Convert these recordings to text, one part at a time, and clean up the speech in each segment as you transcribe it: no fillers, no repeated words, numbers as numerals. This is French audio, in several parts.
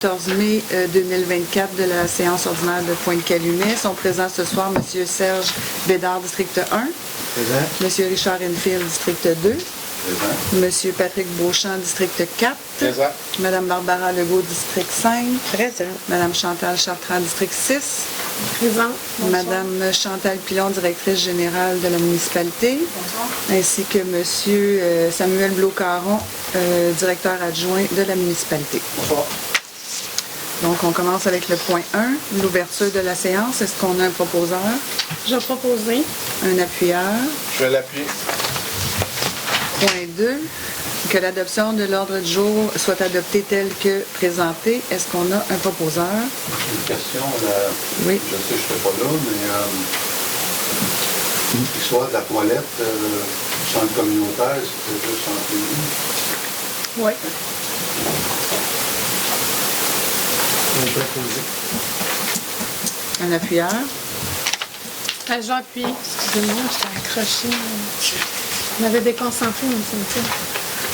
14 mai 2024 de la séance ordinaire de Pointe-Calumet. Sont présents ce soir M. Serge Bédard, district 1. Présent. M. Richard Enfield, district 2. Présent. M. Patrick Beauchamp, district 4. Présent. Mme Barbara Legault, district 5. Présent. Mme Chantal Chartrand, district 6. Présent. Mme Chantal Pilon, directrice générale de la municipalité. Bonsoir. Ainsi que M. Samuel Blot-Caron, directeur adjoint de la municipalité. Bonsoir. Donc, on commence avec le point 1, l'ouverture de la séance. Est-ce qu'on a un proposeur? Je vais proposer. Un appuyeur. Je vais l'appuyer. Point 2, que l'adoption de l'ordre du jour soit adoptée telle que présentée. Est-ce qu'on a un proposeur? Une question, Oui. je sais que je ne serai pas là, mais l'histoire de la toilette, centre communautaire, c'était juste en pays. Oui. Un appuyeur. J'ai appuyé. Excusez-moi, j'étais accrochée. On avait déconcentré, mais c'est ça.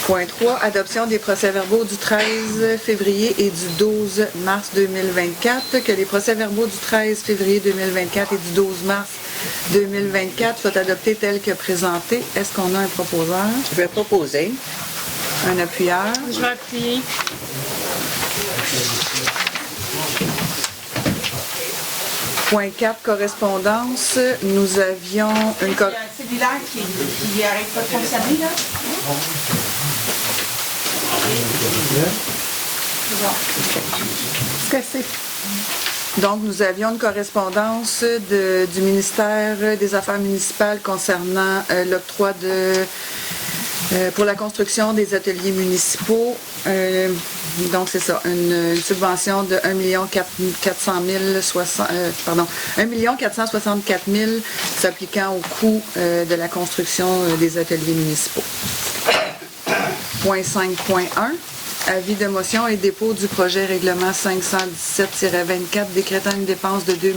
Point 3, adoption des procès-verbaux du 13 février et du 12 mars 2024. Que les procès-verbaux du 13 février 2024 et du 12 mars 2024 soient adoptés tels que présentés. Est-ce qu'on a un proposeur? Je vais proposer. Un appuyeur. Je vais appuyer. Point 4, correspondance. Nous avions une... Il y a un cellulaire qui n'arrête pas de fonctionner, là. Est-ce que c'est... Donc, nous avions une correspondance du ministère des Affaires municipales concernant l'octroi pour la construction des ateliers municipaux. Donc, c'est ça, une subvention de 1 464 000 s'appliquant au coût de la construction des ateliers municipaux. Point 5.1. Avis de motion et dépôt du projet règlement 517-24 décrétant une dépense de 2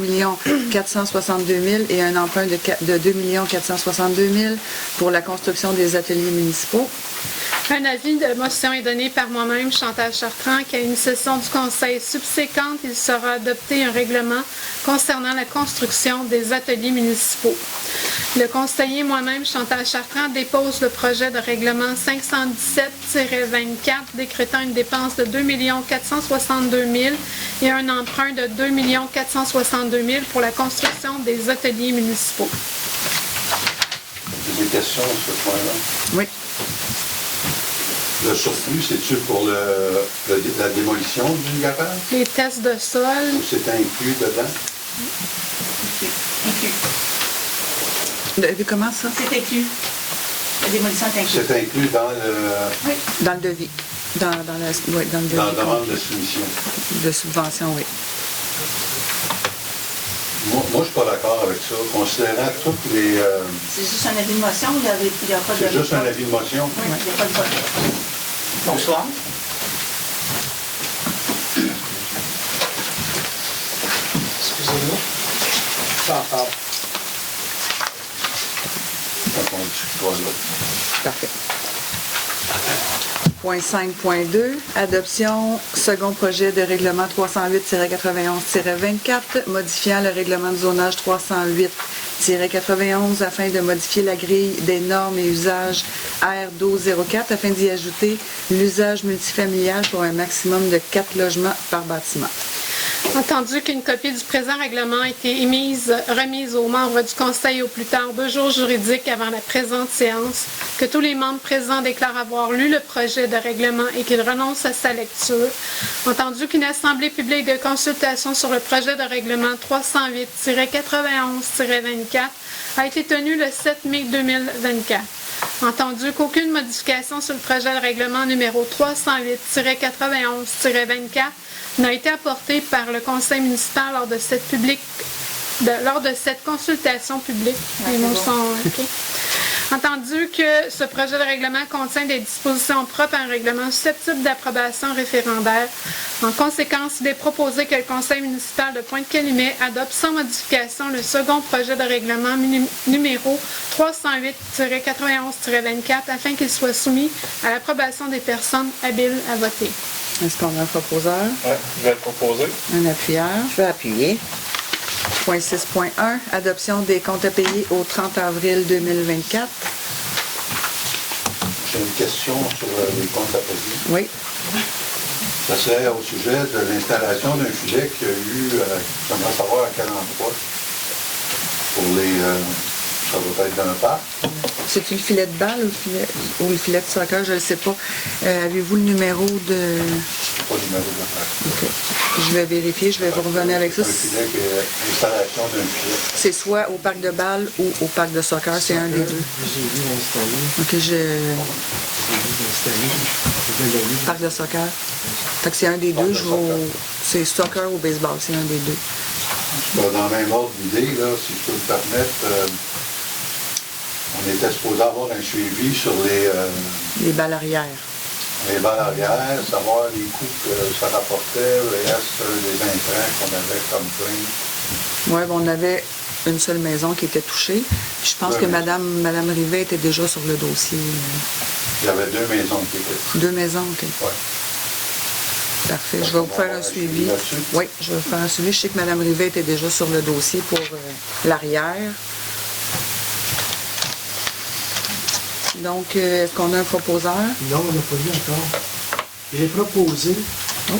462 000 et un emprunt de 2 462 000 pour la construction des ateliers municipaux. Un avis de motion est donné par moi-même, Chantal Chartrand, qu'à une session du Conseil subséquente, il sera adopté un règlement concernant la construction des ateliers municipaux. Le conseiller moi-même, Chantal Chartrand, dépose le projet de règlement 517-24 décrétant une dépense de 2 462 000 et un emprunt de 2 462 000 pour la construction des ateliers municipaux. Des questions sur ce point-là? Oui. Le surplus, c'est-tu pour la démolition du garage? Les tests de sol. Ou c'est inclus dedans? Comment ça? C'est inclus. La démolition est incluse. C'est inclus dans le... Oui. Dans le devis. Dans le devis Dans la demande de soumission. de subvention, oui. Moi, je ne suis pas d'accord avec ça. Considérant toutes les... C'est juste un avis de motion, il n'y a pas de... c'est juste un avis de motion. Oui, il n'y a pas de vote. Bonsoir. Excusez-moi. Pas encore. Quand on discute pas là. Parfait. Point 5.2, adoption second projet de règlement 308-91-24, modifiant le règlement de zonage 308-91 afin de modifier la grille des normes et usages R1204 afin d'y ajouter l'usage multifamilial pour un maximum de 4 logements par bâtiment. Entendu qu'une copie du présent règlement a été remise aux membres du Conseil au plus tard 2 jours juridiques avant la présente séance, que tous les membres présents déclarent avoir lu le projet de règlement et qu'ils renoncent à sa lecture, entendu qu'une assemblée publique de consultation sur le projet de règlement 308-91-24 a été tenue le 7 mai 2024. Entendu qu'aucune modification sur le projet de règlement numéro 308-91-24 n'a été apportée par le Conseil municipal lors de cette consultation publique. Les mots sont... OK. Entendu que ce projet de règlement contient des dispositions propres à un règlement susceptible d'approbation référendaire, en conséquence, il est proposé que le Conseil municipal de Pointe-Calumet adopte sans modification le second projet de règlement numéro 308-91-24 afin qu'il soit soumis à l'approbation des personnes habiles à voter. Est-ce qu'on a un proposeur? Oui, je vais le proposer. Un appuyeur? Je vais appuyer. Point 6.1, adoption des comptes à payer au 30 avril 2024. J'ai une question sur les comptes à payer. Oui. Ça serait au sujet de l'installation d'un filet qu'il y a eu, j'aimerais savoir à quel endroit, pour les, ça va être d'un parc. C'est-tu le filet de balle ou le filet de soccer? Je ne sais pas. Avez-vous le numéro de... Pas le numéro de la plaque. OK. Je vais vérifier, je vais vous revenir avec ça. Un filet qui est l'installation d'un filet. C'est soit au parc de balle ou au parc de soccer, c'est un des deux. J'ai vu l'installer. OK, J'ai vu l'installer. Je vais l'allumer. Parc de soccer. Fait que c'est un des deux. C'est soccer ou baseball, c'est un des deux. Dans le même ordre d'idée, là, si je peux me permettre, on était supposé avoir un suivi sur Les balles arrière. les balles arrière, savoir les coûts que ça rapportait, le reste des intrants qu'on avait comme plein. Oui, on avait une seule maison qui était touchée. Puis je pense Ouais, que mais- Madame Rivet était déjà sur le dossier. Il y avait 2 maisons qui étaient. 2 maisons, OK. Ouais. Parfait. Je vais vous faire un suivi. Là-dessus? Oui, je vais vous faire un suivi. Je sais que Mme Rivet était déjà sur le dossier pour l'arrière. Donc, est-ce qu'on a un proposeur? Non, on n'a pas vu encore. Il est proposé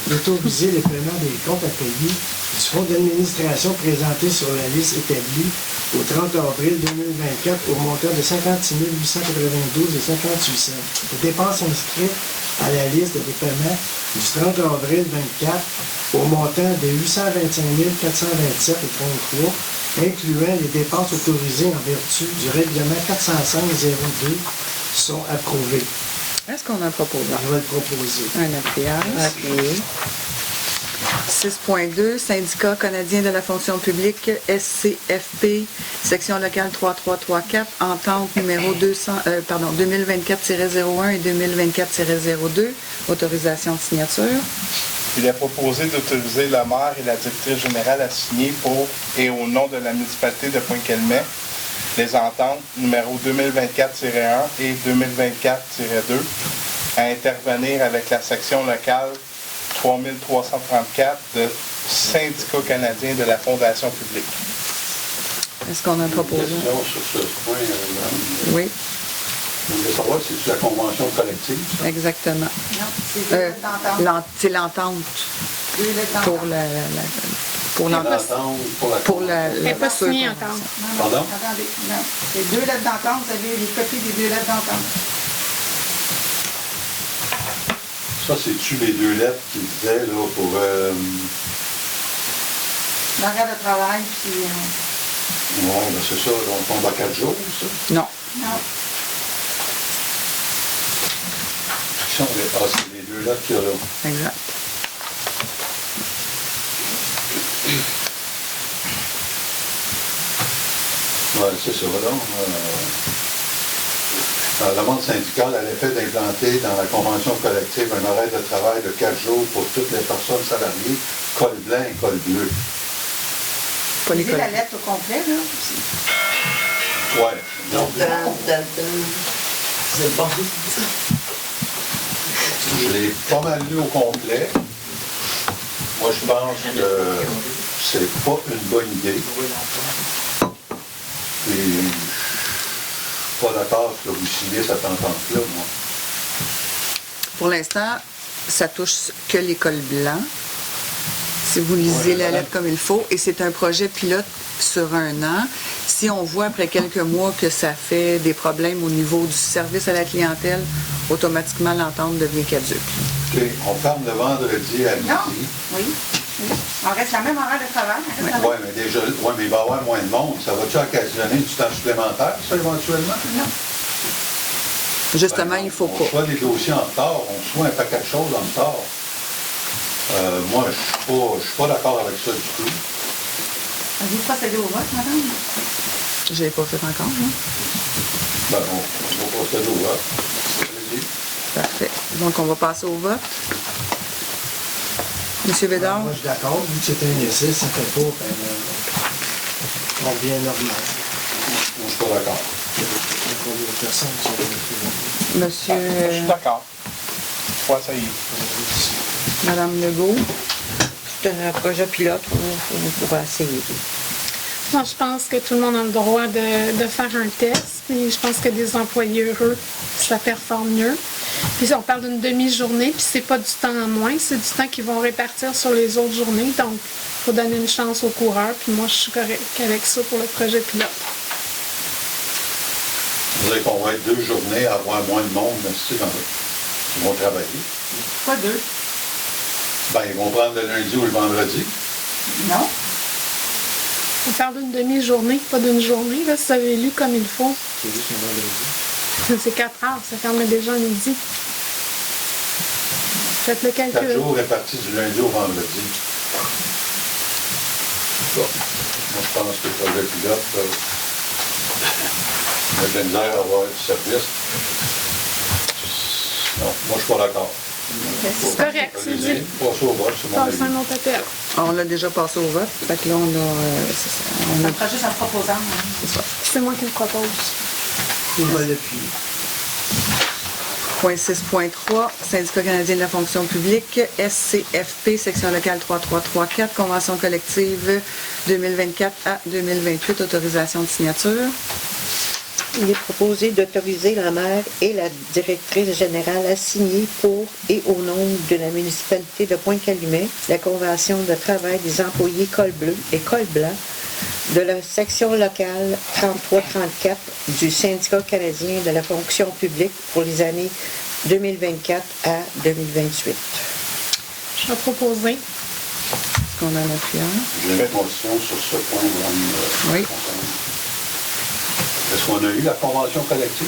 d'autoriser les paiements des comptes à payer du fonds d'administration présenté sur la liste établie au 30 avril 2024 au montant de 56 892,58 cents. Les dépenses inscrites à la liste des paiements du 30 avril 2024 au montant de 825 427,33, incluant les dépenses autorisées en vertu du règlement 405-02, sont approuvées. Est-ce qu'on a un proposeur? Je vais le proposer. Un appuyeur. Appuyer. 6.2, Syndicat canadien de la fonction publique, SCFP, section locale 3334, entente numéro 2024-01 et 2024-02, autorisation de signature. Il est proposé d'autoriser le maire et la directrice générale à signer pour et au nom de la municipalité de Pointe-Calumet les ententes numéro 2024-1 et 2024-2 à intervenir avec la section locale 3334 de Syndicat canadien de la Fondation publique. Est-ce qu'on a un Une proposeur? question sur ce point, madame. Oui, Je voulais savoir si c'est la convention collective. exactement. Non, c'est deux lettres d'entente. C'est l'entente Deux lettres d'entente. pour pour l'entente. L'entente pour la Pour la... Elle n'est pas signée encore. Non, non, Pardon? attendez, non. C'est deux lettres d'entente, vous avez les copies des deux lettres d'entente. Ça, c'est-tu les 2 lettres qui disaient là, pour... L'arrêt de travail, puis... Ouais, ben c'est ça, on tombe à 4 jours, ça. Non. non. C'est les 2 lettres qu'il y a là. Exact. Ouais, c'est ça, donc. La demande syndicale a l'effet d'implanter dans la convention collective un arrêt de travail de 4 jours pour toutes les personnes salariées, col blanc et col bleu. Pas les Lisez la collègues. lettre au complet, là. Ouais, donc, C'est bon. je l'ai pas mal lu au complet. Moi, je pense que c'est pas une bonne idée. Et je suis pas d'accord que vous signez cette entente-là, moi. Pour l'instant, ça touche que l'école blanc. Si vous lisez la lettre comme il faut, et c'est un projet pilote sur 1 an. Si on voit après quelques mois que ça fait des problèmes au niveau du service à la clientèle, automatiquement l'entente devient caduque. OK, on ferme le vendredi à midi. Non? Oui. Oui. On reste la même horaire de travail. on reste la même- Oui, mais déjà, ouais, mais il va y avoir moins de monde. Ça va-tu occasionner du temps supplémentaire, ça, éventuellement? Non. Justement, Ben, il faut on pas. reçoit des dossiers en retard, on reçoit un paquet de choses en retard. Moi, je suis pas d'accord avec ça du tout. Avez-vous procédé au vote, madame? Je l'ai pas fait encore, non? Ben, on va procéder au vote. Allez-y. Parfait. Donc, on va passer au vote. Monsieur Bédard? Moi, je suis d'accord. Vu que c'est un essai, ça fait pas bien normal. Moi, je suis pas d'accord. Il y a combien de personnes qui sont venues? Monsieur... Je suis d'accord. Faut essayer. Madame Legault? C'est un projet pilote, on pourra essayer. Moi, je pense que tout le monde a le droit de faire un test. Puis je pense que des employés heureux, ça performe mieux. Puis on parle d'une demi-journée, puis c'est pas du temps en moins, c'est du temps qu'ils vont répartir sur les autres journées. Donc, il faut donner une chance aux coureurs. Puis moi, je suis correct avec ça pour le projet pilote. Vous savez qu'on va être 2 journées à avoir moins de monde qui vont travailler. Pas 2. Ben, ils vont prendre le lundi ou le vendredi. Non? On parle d'une demi-journée, pas d'une journée. Là, si vous avez lu comme il faut, C'est juste un vendredi. c'est 4 heures, ça ferme déjà à midi. Faites le 4 calcul. jours répartis du lundi au vendredi. Bon. Moi, je pense que le projet pilote, on a de la misère à avoir du service. Non, moi, je suis pas d'accord. C'est correct, c'est dit. Passez au vote, c'est mon Passe avis. un autre appel. On l'a déjà passé au vote. Fait que là, on a... c'est ça. On Ça a... fera juste en proposant. hein. C'est ça. C'est moi qui le propose. Je vais l'appuyer. Point 6.3, Syndicat canadien de la fonction publique, SCFP, section locale 3334, convention collective 2024 à 2028, autorisation de signature. Il est proposé d'autoriser la maire et la directrice générale à signer pour et au nom de la municipalité de Pointe-Calumet la convention de travail des employés col bleu et col blanc de la section locale 33-34 du syndicat canadien de la fonction publique pour les années 2024 à 2028. Je vais proposer. Est-ce qu'on a un appuyant? J'ai une motion sur ce point, Mme. Oui. Est-ce qu'on a eu la convention collective?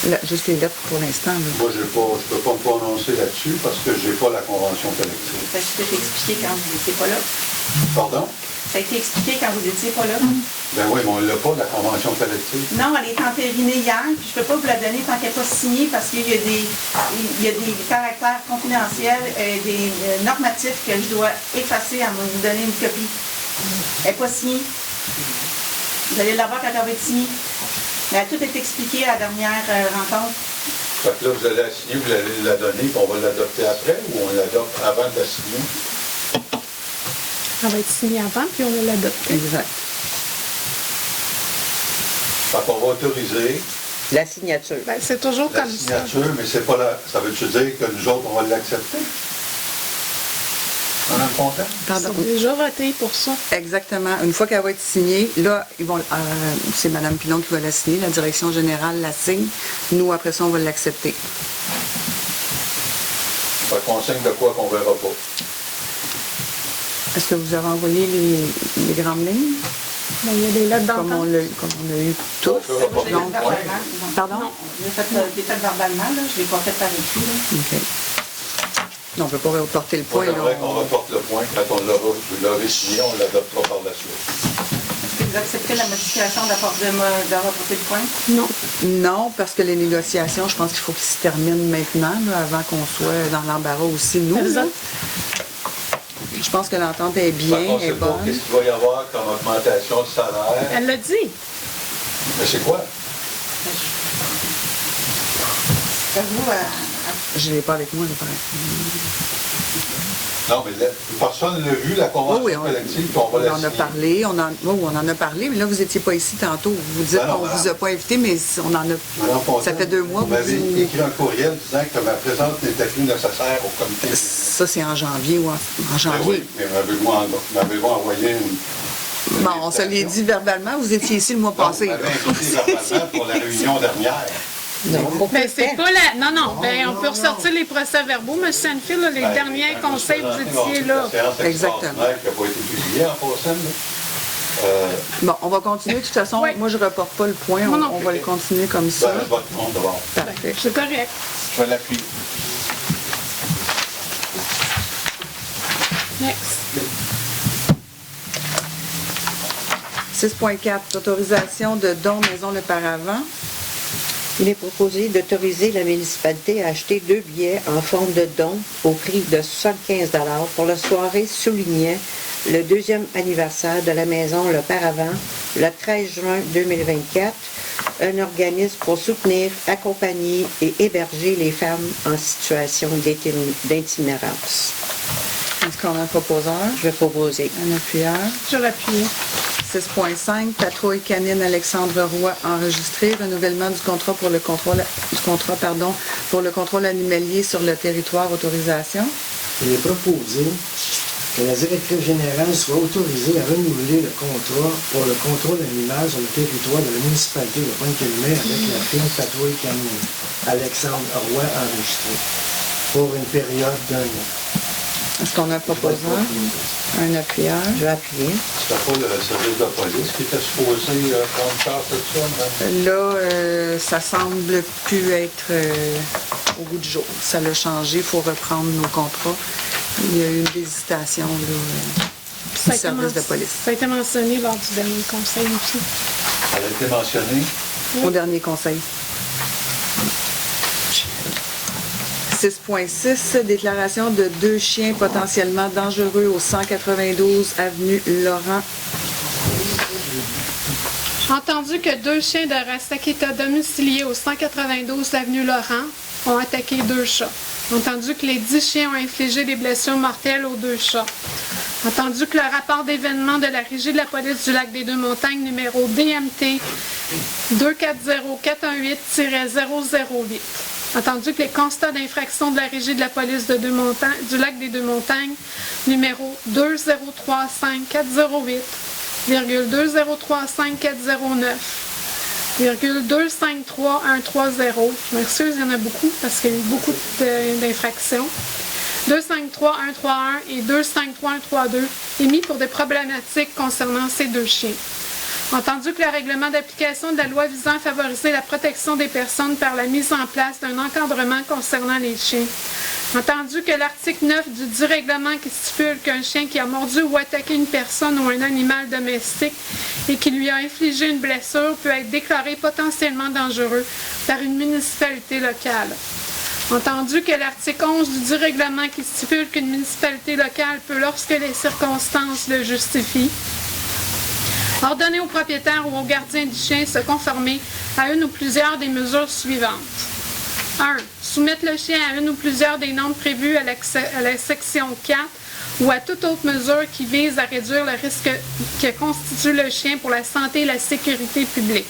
Là, juste les lettres pour l'instant. là. Moi, je ne peux pas me prononcer là-dessus parce que je n'ai pas la convention collective. Ça a été expliqué quand vous n'étiez pas là. Pardon? Ça a été expliqué quand vous n'étiez pas là. Ben oui, mais on ne l'a pas, la convention collective. Non, elle est entérinée hier, puis je ne peux pas vous la donner tant qu'elle n'est pas signée parce qu'il y a des caractères confidentiels, des normatifs que je dois effacer à vous donner une copie. Elle n'est pas signée. Vous allez la voir quand elle va être signée. Mais tout est expliqué à la dernière rencontre. Fait que là, vous allez la signer, vous allez la donner, puis on va l'adopter après ou on l'adopte avant de la signer? Elle va être signée avant, puis on va l'adopter. Exact. Fait qu'on va autoriser La signature. Ben, c'est toujours la comme ça. signature, mais c'est pas la... Ça veut-tu dire que nous autres, on va l'accepter? Madame Fontaine? Pardon. Ils ont déjà voté pour ça. Exactement. Une fois qu'elle va être signée, là, c'est Mme Pilon qui va la signer, la direction générale la signe. Nous, après ça, on va l'accepter. Fait qu'on signe de quoi qu'on verra pas. Est-ce que vous avez envoyé les grandes lignes, Ben, il y a des lettres comme on d'entente. l'a eu tous? Ça, ça va pas Je l'ai bien. fait verbalement. Pardon? Non, je l'ai fait verbalement, là. Je ne l'ai pas fait par écrit. Là. OK. Non, on ne peut pas reporter le point. C'est là. vrai qu'on reporte le point. Quand on l'aura signé, on l'adoptera par la suite. Est-ce que vous acceptez la modification de reporter le point? Non. Non, parce que les négociations, je pense qu'il faut qu'ils se terminent maintenant, là, avant qu'on soit dans l'embarras aussi, nous. là. Je pense que l'entente est bien, Fait qu'on est sait pas bonne. qu'est-ce qu'il va y avoir comme augmentation de salaire. Elle l'a dit. Mais c'est quoi? Vous, Je ne l'ai pas avec moi, le pareil. Non, mais personne ne l'a vu, la convention Oui, collective, puis on va on la en a signer. parlé, on en a parlé, mais là, vous n'étiez pas ici tantôt. Vous dites Ben non, qu'on ne madame. vous a pas invité, mais on en a... Madame Fontaine, Ça fait 2 mois vous m'avez vous- écrit un courriel disant que ma présence n'était plus nécessaire au comité. Ça, c'est en janvier ou en Ben janvier. oui, mais m'avez-vous envoyé une... Bon, on se l'est dit verbalement, vous étiez ici le mois Non, passé. vous m'avez invité verbalement pour la réunion dernière. Non, Ben, c'est pas la... Non, non. Ben, on peut ressortir les procès-verbaux. Monsieur Anfield, là, les Ben, derniers quand conseils, je vous suis rentré étiez dans là. la séance Exactement. extraordinaire qui n'a pas été publiée en passant, là. Bon, on va continuer. De toute façon, Oui. moi, je ne reporte pas le point. Moi non On plus. va le continuer comme ça. Ben, votre compte d'abord. Parfait. C'est correct. Je vais l'appuyer. Next. 6.4, autorisation de don Maison Le Paravent. Il est proposé d'autoriser la municipalité à acheter 2 billets en forme de don au prix de 75 $ pour la soirée soulignant le 2e anniversaire de la Maison Le Paravent, le 13 juin 2024, un organisme pour soutenir, accompagner et héberger les femmes en situation d'itinérance. Est-ce qu'on a un proposeur? Je vais proposer. Un appuyeur. Je l'appuie. 6.5, patrouille canine Alexandre Roy enregistré, renouvellement du contrat pour le contrôle animalier sur le territoire, autorisation. Il est proposé que la directrice générale soit autorisée à renouveler le contrat pour le contrôle animal sur le territoire de la municipalité de Pointe-Calumet avec la firme patrouille canine Alexandre Roy enregistré pour une période d'1 an. Est-ce qu'on a un proposeur? Un appuyeur. Je vais appuyer. C'était pas le service de police qui était supposé prendre charge de ça, mais... Là, ça semble plus être au goût du jour. Ça l'a changé, il faut reprendre nos contrats. Il y a eu une hésitation du service de police. Ça a été mentionné lors du dernier conseil aussi. Elle a été mentionnée. Au dernier conseil. 6.6, déclaration de 2 chiens potentiellement dangereux au 192 avenue Laurent. Entendu que 2 chiens de race Akita domiciliés au 192 avenue Laurent ont attaqué 2 chats. Entendu que les 10 chiens ont infligé des blessures mortelles aux 2 chats. Entendu que le rapport d'événement de la Régie de la police du Lac-des-Deux-Montagnes numéro DMT 240418-008. Entendu que les constats d'infraction de la Régie de la police de du Lac-des-Deux-Montagnes numéro 2035408,2035409,253130. Je m'excuse, il y en a beaucoup parce qu'il y a eu beaucoup d'infractions. 253131 et 253132 émis pour des problématiques concernant ces 2 chiens. Entendu que le règlement d'application de la loi visant à favoriser la protection des personnes par la mise en place d'un encadrement concernant les chiens. Entendu que l'article 9 du règlement qui stipule qu'un chien qui a mordu ou attaqué une personne ou un animal domestique et qui lui a infligé une blessure peut être déclaré potentiellement dangereux par une municipalité locale. Entendu que l'article 11 du règlement qui stipule qu'une municipalité locale peut, lorsque les circonstances le justifient, ordonner au propriétaire ou au gardien du chien de se conformer à une ou plusieurs des mesures suivantes. 1. Soumettre le chien à une ou plusieurs des normes prévues à la section 4 ou à toute autre mesure qui vise à réduire le risque que constitue le chien pour la santé et la sécurité publique.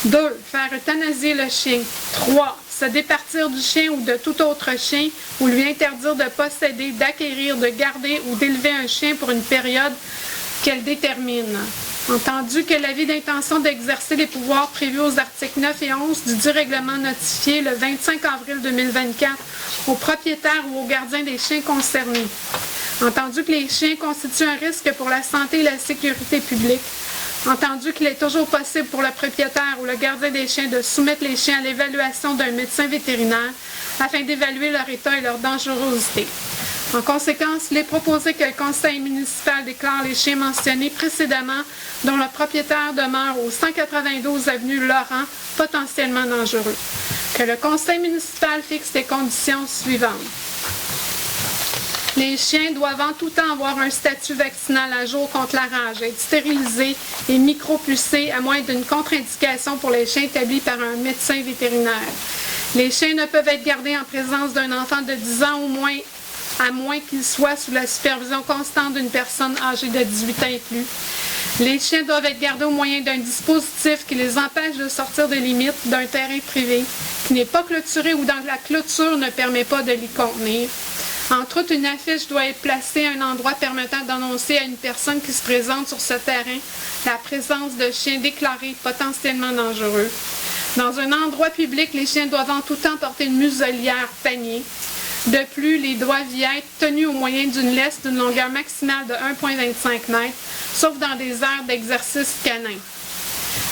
2. Faire euthanasier le chien. 3. Se départir du chien ou de tout autre chien ou lui interdire de posséder, d'acquérir, de garder ou d'élever un chien pour une période qu'elle détermine. Entendu que l'avis d'intention d'exercer les pouvoirs prévus aux articles 9 et 11 du règlement notifié le 25 avril 2024 aux propriétaires ou aux gardiens des chiens concernés. Entendu que les chiens constituent un risque pour la santé et la sécurité publique. Entendu qu'il est toujours possible pour le propriétaire ou le gardien des chiens de soumettre les chiens à l'évaluation d'un médecin vétérinaire afin d'évaluer leur état et leur dangerosité. En conséquence, il est proposé que le conseil municipal déclare les chiens mentionnés précédemment, dont le propriétaire demeure au 192 avenue Laurent, potentiellement dangereux. Que le conseil municipal fixe les conditions suivantes. Les chiens doivent en tout temps avoir un statut vaccinal à jour contre la rage, être stérilisés et micropucés à moins d'une contre-indication pour les chiens établis par un médecin vétérinaire. Les chiens ne peuvent être gardés en présence d'un enfant de 10 ans ou moins, à moins qu'il soit sous la supervision constante d'une personne âgée de 18 ans et plus. Les chiens doivent être gardés au moyen d'un dispositif qui les empêche de sortir des limites d'un terrain privé, qui n'est pas clôturé ou dont la clôture ne permet pas de l'y contenir. Entre autres, une affiche doit être placée à un endroit permettant d'annoncer à une personne qui se présente sur ce terrain la présence de chiens déclarés potentiellement dangereux. Dans un endroit public, les chiens doivent en tout temps porter une muselière panier. De plus, les doivent y être tenus au moyen d'une laisse d'une longueur maximale de 1,25 m, sauf dans des aires d'exercice canin.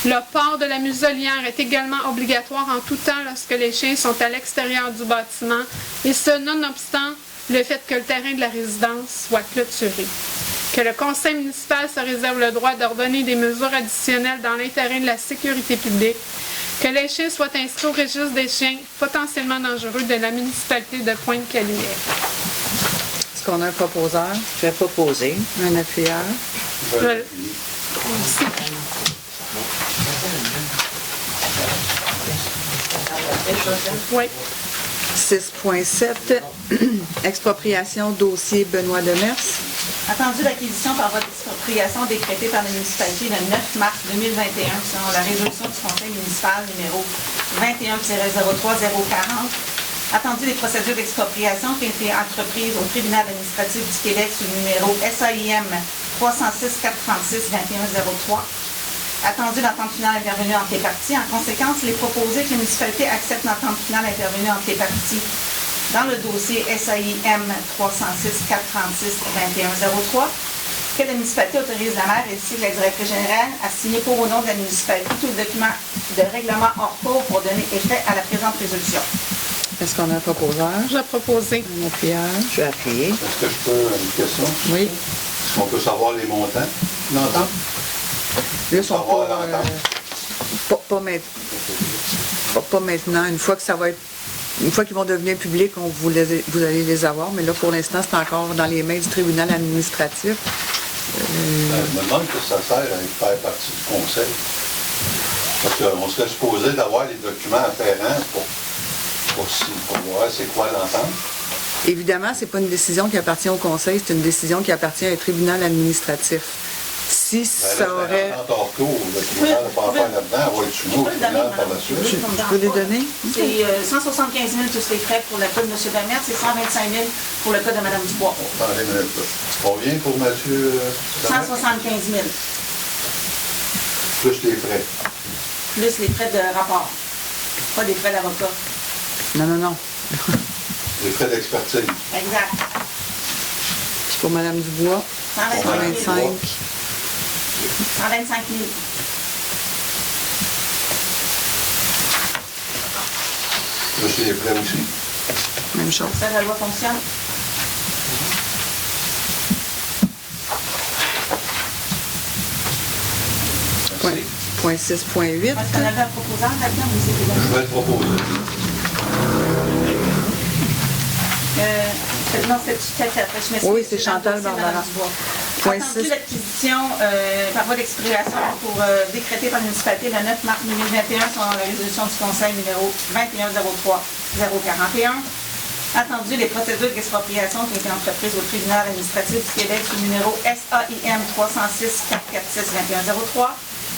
Le port de la muselière est également obligatoire en tout temps lorsque les chiens sont à l'extérieur du bâtiment, et ce, nonobstant le fait que le terrain de la résidence soit clôturé. que le conseil municipal se réserve le droit d'ordonner des mesures additionnelles dans l'intérêt de la sécurité publique, que les chiens soient inscrits au registre des chiens potentiellement dangereux de la municipalité de Pointe-Calumet. Est-ce qu'on a un proposeur? Je vais proposer. Un appuyeur? Oui. 6.7, expropriation dossier Benoît Demers. Attendu l'acquisition par voie d'expropriation décrétée par la municipalité le 9 mars 2021 selon la résolution du conseil municipal numéro 21-03040. Attendu les procédures d'expropriation qui ont été entreprises au tribunal administratif du Québec sous le numéro SAIM 306-436-2103. Attendu l'entente finale intervenue entre les parties. En conséquence, il est proposé que la municipalité accepte l'entente finale intervenue entre les parties dans le dossier SAIM 306-436-2103, que la municipalité autorise la maire ainsi que la directrice générale à signer pour au nom de la municipalité tout le document de règlement hors cours pour donner effet à la présente résolution. Est-ce qu'on a un proposeur? Je vais proposer. Un appuyeur? Je vais appuyer. Est-ce que je peux, une question? Oui. Est-ce qu'on peut savoir les montants? L'entente? Là, ils sont Savoir pas, pas maintenant. Une fois qu'ils vont devenir publics, vous allez les avoir. Mais là, pour l'instant, c'est encore dans les mains du tribunal administratif. Je me demande que ça sert à faire partie du conseil. Parce qu'on serait supposé d'avoir les documents afférents pour voir c'est quoi l'entente. Évidemment, c'est pas une décision qui appartient au conseil, c'est une décision qui appartient à un tribunal administratif. Si ça aurait... Hors cours, le tribunal n'a pas affaire là-dedans, on va être soumis au tribunal par la suite. Tu peux les donner? C'est 175 000 tous les frais pour le cas de M. Demers, c'est 125 000 pour le cas de Mme Dubois. Attendez une minute, là. Combien pour M. Demers? 175 000, Plus les frais. plus les frais de rapport, pas des frais d'avocat. Non. Les frais d'expertise. Exact. Puis pour Mme Dubois, 125 000. 125. 125 000. Plus les frais aussi. Même chose. Ça, la loi fonctionne. Merci. Point 6.8. Est-ce qu'on avait un proposant là-dedans? Oui, c'est Je vais le proposer. Non, c'est peut-être après. Je m'excuse. Oui, c'est Chantal Barbara. Point Attendu 6. l'acquisition par voie d'expropriation pour décréter par la municipalité le 9 mars 2021 selon la résolution du conseil numéro 21-03041. Attendu les procédures d'expropriation qui ont été entreprises au tribunal administratif du Québec sous le numéro SAIM 306-446-2103.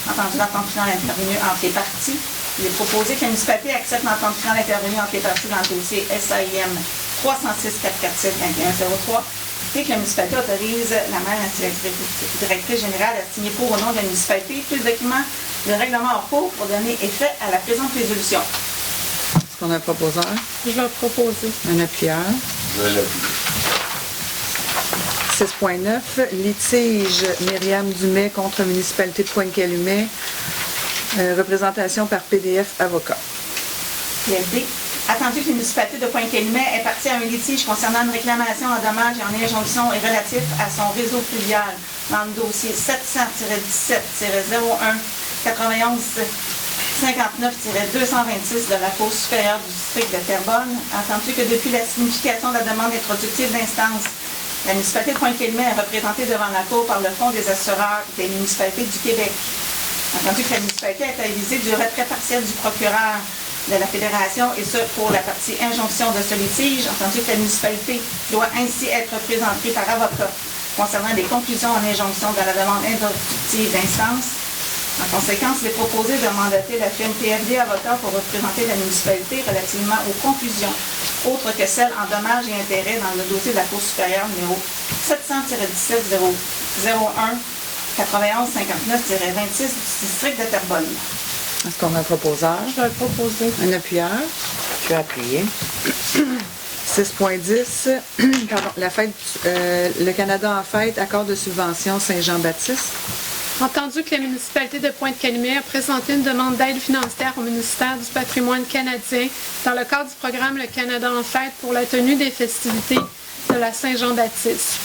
Entendu l'entente finale intervenue entre les parties. Il est proposé que la municipalité accepte l'entente finale intervenue entre les parties dans le dossier SAIM 306-446-2103 et que la municipalité autorise la maire ainsi que la directrice générale à signer pour au nom de la municipalité tout le document de règlement hors cours pour donner effet à la présente résolution. Est-ce qu'on a un proposeur? Je vais proposer. Un appuyeur? Je vais l'appuyer. 6.9, litige Myriam Dumais contre municipalité de Pointe-Calumet. Représentation par PDF avocat. PLD. Attendu que la municipalité de Pointe-Calumet est partie à un litige concernant une réclamation en dommages et en injonction et relatif à son réseau fluvial dans le dossier 700-17-01 91 59-226 de la Cour supérieure du district de Terrebonne. Attendu que depuis la signification de la demande introductive d'instance, la municipalité de Pointe-Calumet est représentée devant la Cour par le Fonds des assureurs des municipalités du Québec. Entendu que la municipalité est avisée du retrait partiel du procureur de la Fédération, et ce pour la partie injonction de ce litige, entendu que la municipalité doit ainsi être présentée par avocat concernant les conclusions en injonction de la demande introductive d'instance. En conséquence, il est proposé de mandater la firme PFD avocat pour représenter la municipalité relativement aux conclusions, autres que celles en dommages et intérêts dans le dossier de la Cour supérieure numéro 700-17-01 91-59-26 du district de Terrebonne. Est-ce qu'on a un proposeur? Je vais le proposer. Un appuyeur? Je vais appuyer. 6.10, pardon, la fête, le Canada en fête, accord de subvention Saint-Jean-Baptiste. Entendu que la municipalité de Pointe-Calumet a présenté une demande d'aide financière au ministère du patrimoine canadien dans le cadre du programme Le Canada en fête pour la tenue des festivités de la Saint-Jean-Baptiste.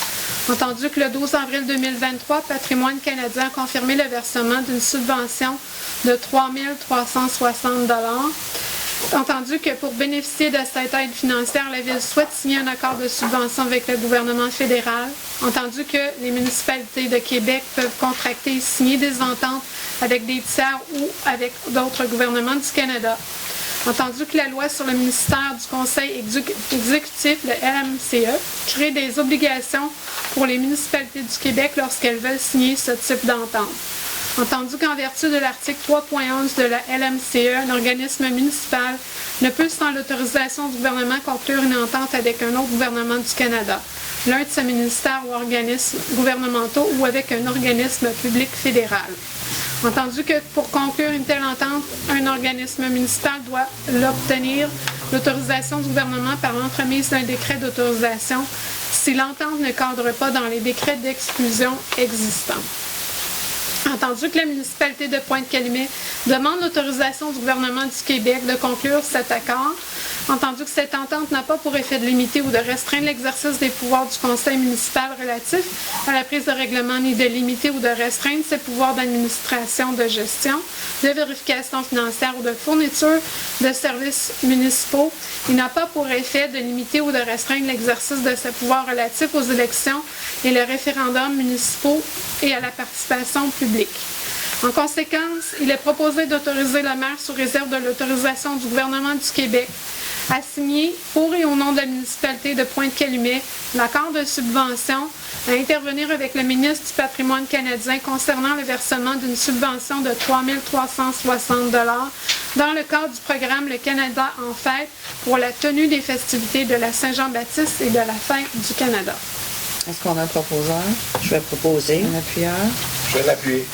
Entendu que le 12 avril 2023, Patrimoine canadien a confirmé le versement d'une subvention de 3 360 $. Entendu que pour bénéficier de cette aide financière, la Ville souhaite signer un accord de subvention avec le gouvernement fédéral. Entendu que les municipalités de Québec peuvent contracter et signer des ententes avec des tiers ou avec d'autres gouvernements du Canada. Entendu que la loi sur le ministère du Conseil exécutif, le LMCE, crée des obligations pour les municipalités du Québec lorsqu'elles veulent signer ce type d'entente. Entendu qu'en vertu de l'article 3.11 de la LMCE, un organisme municipal ne peut, sans l'autorisation du gouvernement, conclure une entente avec un autre gouvernement du Canada, l'un de ses ministères ou organismes gouvernementaux ou avec un organisme public fédéral. Entendu que pour conclure une telle entente, un organisme municipal doit l'obtenir l'autorisation du gouvernement par l'entremise d'un décret d'autorisation si l'entente ne cadre pas dans les décrets d'exclusion existants. Entendu que la municipalité de Pointe-Calumet demande l'autorisation du gouvernement du Québec de conclure cet accord, entendu que cette entente n'a pas pour effet de limiter ou de restreindre l'exercice des pouvoirs du conseil municipal relatif à la prise de règlement, ni de limiter ou de restreindre ses pouvoirs d'administration, de gestion, de vérification financière ou de fourniture de services municipaux, il n'a pas pour effet de limiter ou de restreindre l'exercice de ses pouvoirs relatifs aux élections et les référendums municipaux et à la participation publique. En conséquence, il est proposé d'autoriser le maire, sous réserve de l'autorisation du gouvernement du Québec, à signer, pour et au nom de la municipalité de Pointe-Calumet, l'accord de subvention, à intervenir avec le ministre du Patrimoine canadien concernant le versement d'une subvention de 3 360 $ dans le cadre du programme Le Canada en fête pour la tenue des festivités de la Saint-Jean-Baptiste et de la fête du Canada. Est-ce qu'on a un proposeur? Je vais proposer. Un appuyeur? Je vais l'appuyer.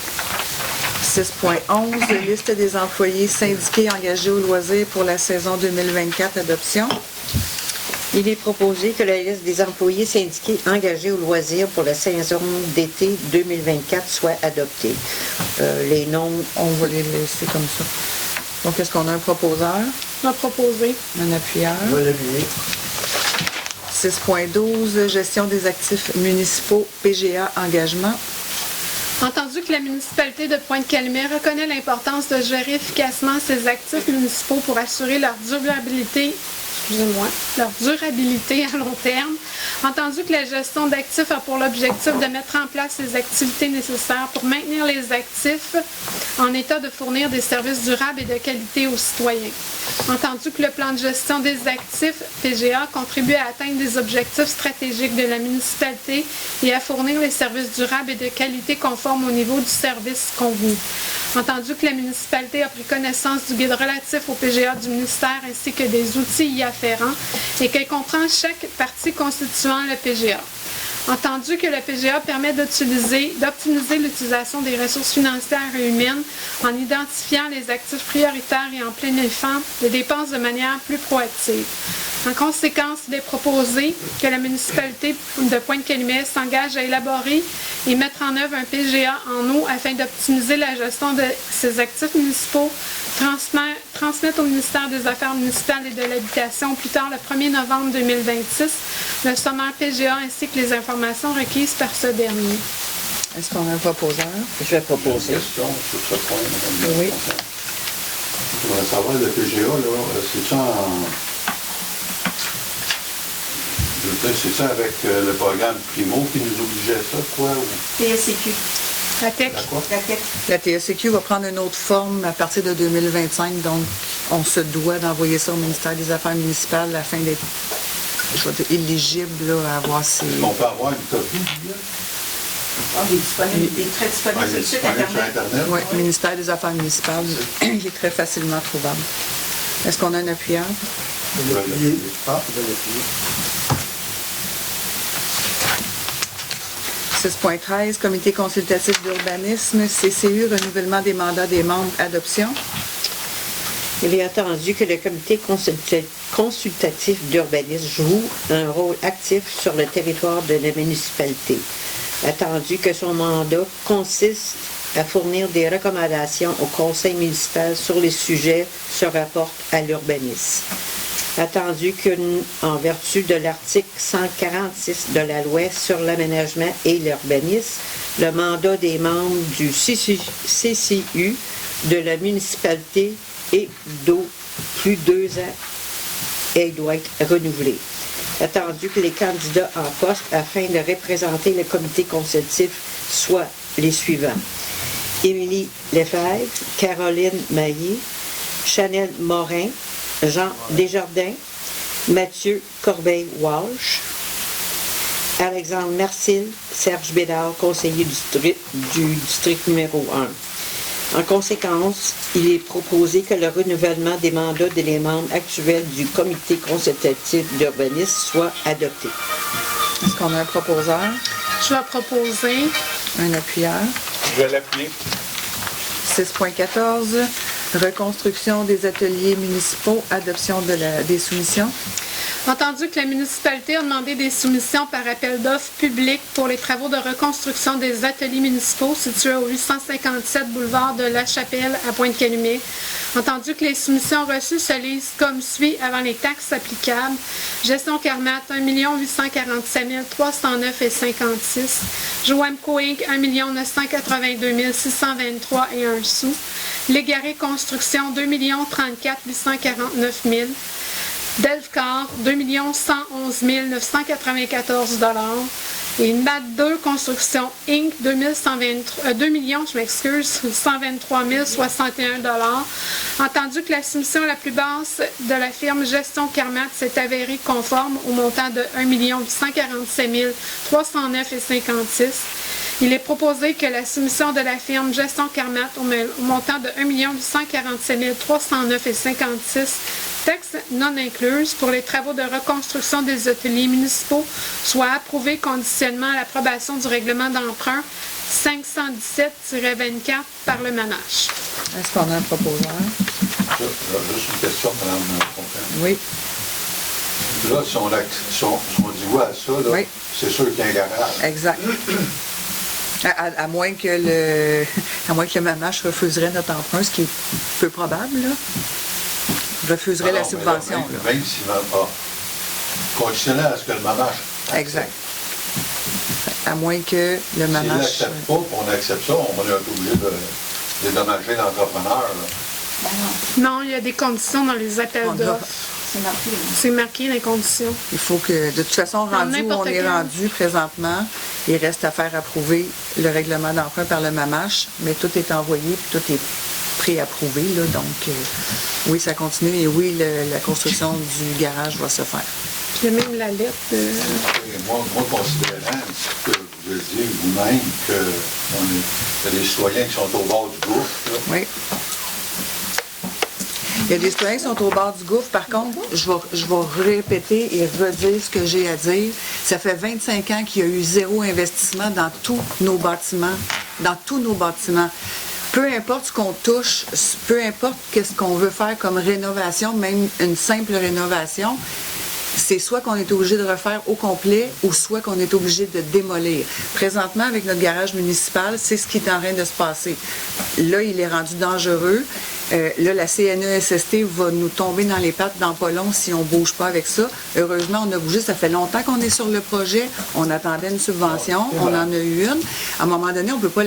6.11, liste des employés syndiqués engagés au loisir pour la saison 2024, adoption. Il est proposé que la liste des employés syndiqués engagés au loisir pour la saison d'été 2024 soit adoptée. Les noms... On va les laisser comme ça. Donc, est-ce qu'on a un proposeur? On a proposé. Un appuyeur? Je vais l'appuyer. 6.12, gestion des actifs municipaux, PGA, engagement. Entendu que la municipalité de Pointe-Calumet reconnaît l'importance de gérer efficacement ses actifs municipaux pour assurer leur durabilité à long terme. Entendu que la gestion d'actifs a pour l'objectif de mettre en place les activités nécessaires pour maintenir les actifs en état de fournir des services durables et de qualité aux citoyens. Entendu que le plan de gestion des actifs, PGA, contribue à atteindre des objectifs stratégiques de la municipalité et à fournir les services durables et de qualité conformes au niveau du service convenu. Entendu que la municipalité a pris connaissance du guide relatif au PGA du ministère ainsi que des outils y afférents et qu'elle comprend chaque partie constituant le PGA. Entendu que le PGA permet d'optimiser l'utilisation des ressources financières et humaines en identifiant les actifs prioritaires et en planifiant les dépenses de manière plus proactive. En conséquence, il est proposé que la municipalité de Pointe-Calumet s'engage à élaborer et mettre en œuvre un PGA en eau afin d'optimiser la gestion de ses actifs municipaux, transmettre au ministère des Affaires municipales et de l'Habitation plus tard le 1er novembre 2026 le sommaire PGA ainsi que les informations requises par ce dernier. Est-ce qu'on a un proposeur? Je vais proposer. Une question sur ce point, Madame Oui. la Conseillère. Je voudrais savoir, le PGA, là, c'est ça je veux dire, c'est ça avec le programme Primo qui nous obligeait à ça, quoi? Ou... TSCQ. La TEC. La quoi? La TEC. La TSCQ va prendre une autre forme à partir de 2025, donc on se doit d'envoyer ça au ministère des Affaires municipales afin d'être, je vais dire, éligible là, à avoir ces... Est-ce qu'on peut avoir une copie, là? Il est disponible, il est très disponible Ouais, sur il est le site disponible sur Internet. Internet. Oui, ministère des Affaires municipales, il est très facilement trouvable. Est-ce qu'on a un appuyeur? Je vais l'appuyer. Ah, je vais l'appuyer. 6.13, Comité consultatif d'urbanisme, CCU, renouvellement des mandats des membres, adoption. Il est attendu que le comité consultatif d'urbanisme joue un rôle actif sur le territoire de la municipalité. Attendu que son mandat consiste à fournir des recommandations au conseil municipal sur les sujets se rapportent à l'urbanisme. Attendu qu'en vertu de l'article 146 de la loi sur l'aménagement et l'urbanisme, le mandat des membres du CCU de la municipalité est d'au plus 2 ans et il doit être renouvelé. Attendu que les candidats en poste afin de représenter le comité consultatif soient les suivants. Émilie Lefebvre, Caroline Maillé, Chanel Morin, Jean Desjardins, Mathieu Corbeil-Walsh, Alexandre Mercil, Serge Bédard, conseiller du district numéro 1. En conséquence, il est proposé que le renouvellement des mandats des membres actuels du comité consultatif d'urbanisme soit adopté. Est-ce qu'on a un proposeur? Je vais proposer. Un appuyeur? Je vais l'appuyer. 6.14, reconstruction des ateliers municipaux, adoption des soumissions. Entendu que la municipalité a demandé des soumissions par appel d'offres public pour les travaux de reconstruction des ateliers municipaux situés au 857 boulevard de La Chapelle à Pointe-Calumet. Entendu que les soumissions reçues se lisent comme suit avant les taxes applicables. Gestion Carmat, 1 847 309,56. Joamco Inc., 1 982 623 et 1 sou. Légaré Construction, 2 034 849 000. Delcar, 2 111 994 $. Et NAT2 Construction Inc., 2 123 061 $. Entendu que la soumission la plus basse de la firme Gestion Carmat s'est avérée conforme au montant de 1 847 309,56. Il est proposé que la soumission de la firme Gestion Carmat au montant de 1 847 309,56, taxes non incluses pour les travaux de reconstruction des ateliers municipaux, soit approuvée conditionnement à l'approbation du règlement d'emprunt 517-24 par le MANACH. Est-ce qu'on a un proposeur? Juste une question, Mme Fontaine. Oui. Là, si on dit oui à ça, là, Oui. c'est sûr qu'il y a un garage. Exact. À moins que le MAMACH refuserait notre emprunt, ce qui est peu probable, là. Refuserait la subvention. Même s'il ne va pas. Conditionné à ce que le MAMACH accepte. Exact. À moins que le S'il MAMACH... n'accepte pas, on accepte ça, on est obligé de dédommager l'entrepreneur. Non, il y a des conditions dans les appels d'offres. C'est marqué. C'est marqué les conditions. Il faut que, de toute façon, rendu où on est rendu présentement, il reste à faire approuver le règlement d'emprunt par le MAMACH, mais tout est envoyé, puis tout est pré-approuvé, là, donc oui, ça continue, et oui, la construction du garage va se faire. Puis il y a même la lettre. Et moi, considérant ce que vous avez dit vous-même, qu'il y a des citoyens qui sont au bord du gouffre, là. Oui. Il y a des citoyens qui sont au bord du gouffre. Par contre, je vais répéter et redire ce que j'ai à dire. Ça fait 25 ans qu'il y a eu zéro investissement dans tous nos bâtiments. Peu importe ce qu'on touche, peu importe qu'est-ce qu'on veut faire comme rénovation, même une simple rénovation, c'est soit qu'on est obligé de refaire au complet ou soit qu'on est obligé de démolir. Présentement, avec notre garage municipal, c'est ce qui est en train de se passer. Là, il est rendu dangereux. Là, la CNESST va nous tomber dans les pattes dans pas long si on ne bouge pas avec ça. Heureusement, on a bougé. Ça fait longtemps qu'on est sur le projet. On attendait une subvention. On en a eu une. À un moment donné, on peut pas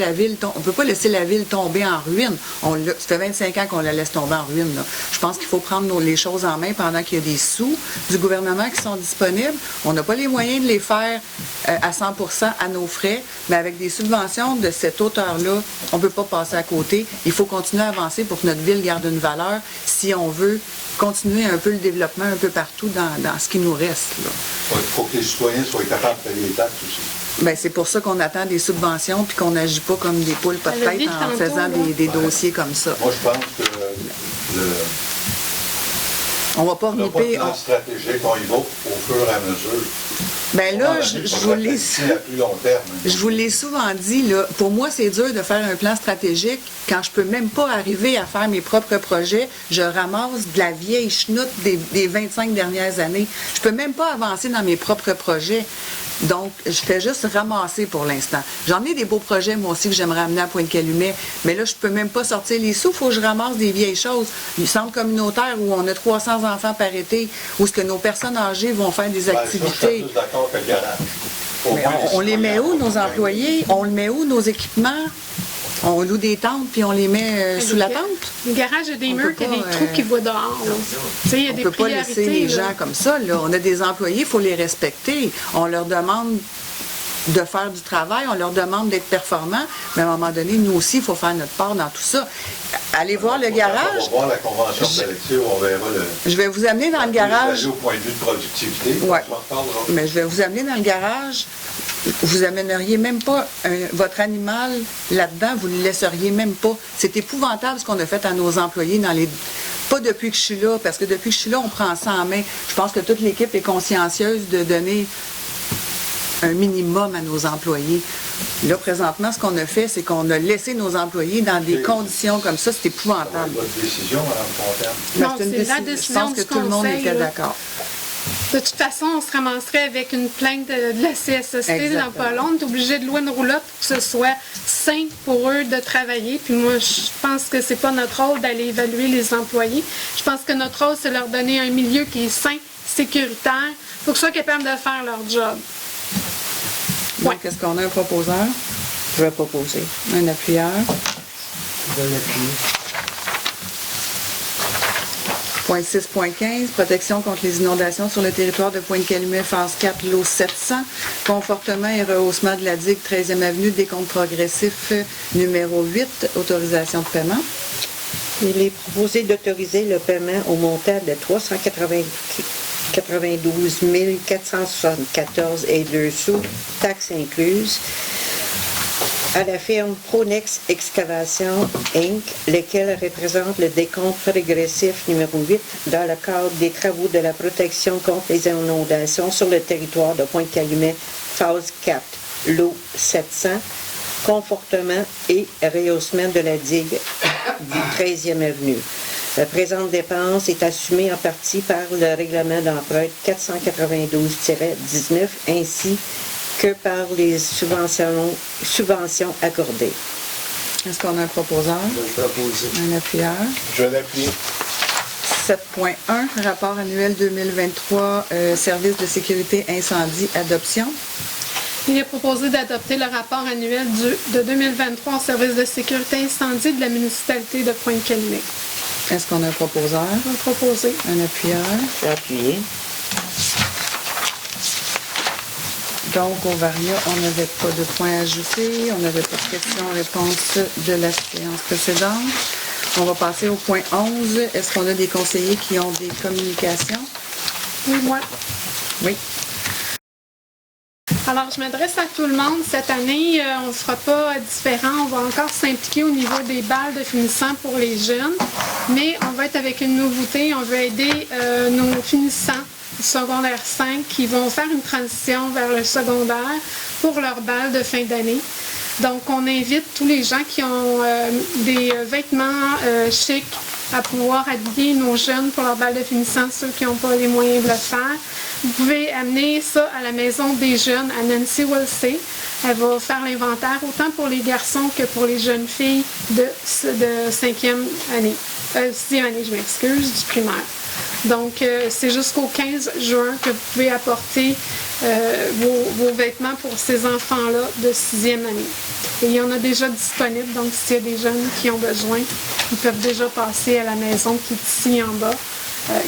laisser la ville tomber en ruine. Ça fait 25 ans qu'on la laisse tomber en ruine, là. Je pense qu'il faut prendre les choses en main pendant qu'il y a des sous du gouvernement qui sont disponibles. On n'a pas les moyens de les faire à 100% à nos frais, mais avec des subventions de cette hauteur-là, on ne peut pas passer à côté. Il faut continuer à avancer pour que notre ville garde une valeur si on veut continuer un peu le développement un peu partout dans ce qui nous reste, là. Il faut que les citoyens soient capables de payer les taxes aussi. Bien, c'est pour ça qu'on attend des subventions puis qu'on n'agit pas comme des poules pas de tête en faisant des dossiers comme ça. Moi, je pense que on va pas on n'a pas de remonter. plan stratégique, on y va au fur et à mesure. Ben là, On je va vous l'ai... à plus long terme. Je vous l'ai souvent dit, là, pour moi, c'est dur de faire un plan stratégique quand je peux même pas arriver à faire mes propres projets. Je ramasse de la vieille chenoute des 25 dernières années. Je peux même pas avancer dans mes propres projets. Donc, je fais juste ramasser pour l'instant. J'en ai des beaux projets, moi aussi, que j'aimerais amener à Pointe-Calumet, mais là, je peux même pas sortir les sous, il faut que je ramasse des vieilles choses. Du centre communautaire où on a 300 enfants par été, où ce que nos personnes âgées vont faire des Ben, ça, je activités. suis plus d'accord que le garage. Au Mais moins, on les met où, nos citoyens? employés? On le met où, nos équipements? On loue des tentes, puis on les met sous la tente? Le garage a des On murs, peut il y a des pas, trous qui voient dehors. là. Tu sais, il y a On des ne peut pas priorités. laisser les là. gens comme ça. Là. On a des employés, il faut les respecter. On leur demande de faire du travail, on leur demande d'être performants, mais à un moment donné, nous aussi, il faut faire notre part dans tout ça. Allez voir le On garage. va voir la convention collective, on verra le... Je vais vous amener dans le garage. Aller au point de vue de productivité, Ouais. on en reparlera. Mais je vais vous amener dans le garage. Vous amèneriez même pas votre animal là-dedans, vous ne le laisseriez même pas. C'est épouvantable ce qu'on a fait à nos employés dans les... Pas depuis que je suis là, parce que depuis que je suis là, on prend ça en main. Je pense que toute l'équipe est consciencieuse de donner un minimum à nos employés. Là, présentement, ce qu'on a fait, c'est qu'on a laissé nos employés dans des conditions comme ça. C'est Ça va être épouvantable. votre décision, Mme Fontaine. Mais Non, une c'est la Je décision pense que du tout le monde conseil, était là. d'accord. De toute façon, on se ramasserait avec une plainte de la CSST dans Exactement. pas long. On est obligé de louer une roulotte pour que ce soit sain pour eux de travailler. Puis moi, je pense que c'est pas notre rôle d'aller évaluer les employés. Je pense que notre rôle, c'est leur donner un milieu qui est sain, sécuritaire. Il faut qu'ils soient capables de faire leur job. Donc, est-ce qu'on a un proposeur, Je vais proposer. un appuyeur? Je vais l'appuyer. Point 6.15, protection contre les inondations sur le territoire de Pointe-Calumet, phase 4, lot 700, confortement et rehaussement de la digue 13e avenue, décompte progressif numéro 8, autorisation de paiement. Il est proposé d'autoriser le paiement au montant de 392 474 et 2 sous, taxes incluses, à la firme Pronex Excavation Inc., lesquels représentent le décompte progressif numéro 8 dans le cadre des travaux de la protection contre les inondations sur le territoire de Pointe-Calumet, phase 4, lot 700, confortement et rehaussement de la digue du 13e avenue. La présente dépense est assumée en partie par le règlement d'emprunt 492-19 ainsi que par les subventions accordées. Est-ce qu'on a un proposeur, Je vais le proposer. un appuyeur? Je vais l'appuyer. 7.1, rapport annuel 2023, service de sécurité incendie, adoption. Il est proposé d'adopter le rapport annuel de 2023 au service de sécurité incendie de la municipalité de Pointe-Calumet. Est-ce qu'on a un proposeur, On va proposer. un appuyeur? Je vais appuyer. Donc, au Varia, on n'avait pas de points à ajouter, on n'avait pas de questions-réponses de la séance précédente. On va passer au point 11. Est-ce qu'on a des conseillers qui ont des communications? Oui, moi. Oui. Alors, je m'adresse à tout le monde. Cette année, on ne sera pas différent. On va encore s'impliquer au niveau des balles de finissants pour les jeunes. Mais on va être avec une nouveauté. On veut aider nos finissants du secondaire 5 qui vont faire une transition vers le secondaire pour leur balle de fin d'année. Donc, on invite tous les gens qui ont des vêtements chics à pouvoir habiller nos jeunes pour leur balle de finissant, ceux qui n'ont pas les moyens de le faire. Vous pouvez amener ça à la maison des jeunes, à Nancy Wilsey. Elle va faire l'inventaire autant pour les garçons que pour les jeunes filles de 5e année. 6e année, je m'excuse, du primaire. Donc, c'est jusqu'au 15 juin que vous pouvez apporter vos vêtements pour ces enfants-là de 6e année. Et il y en a déjà disponible, donc s'il y a des jeunes qui ont besoin, ils peuvent déjà passer à la maison qui est ici en bas,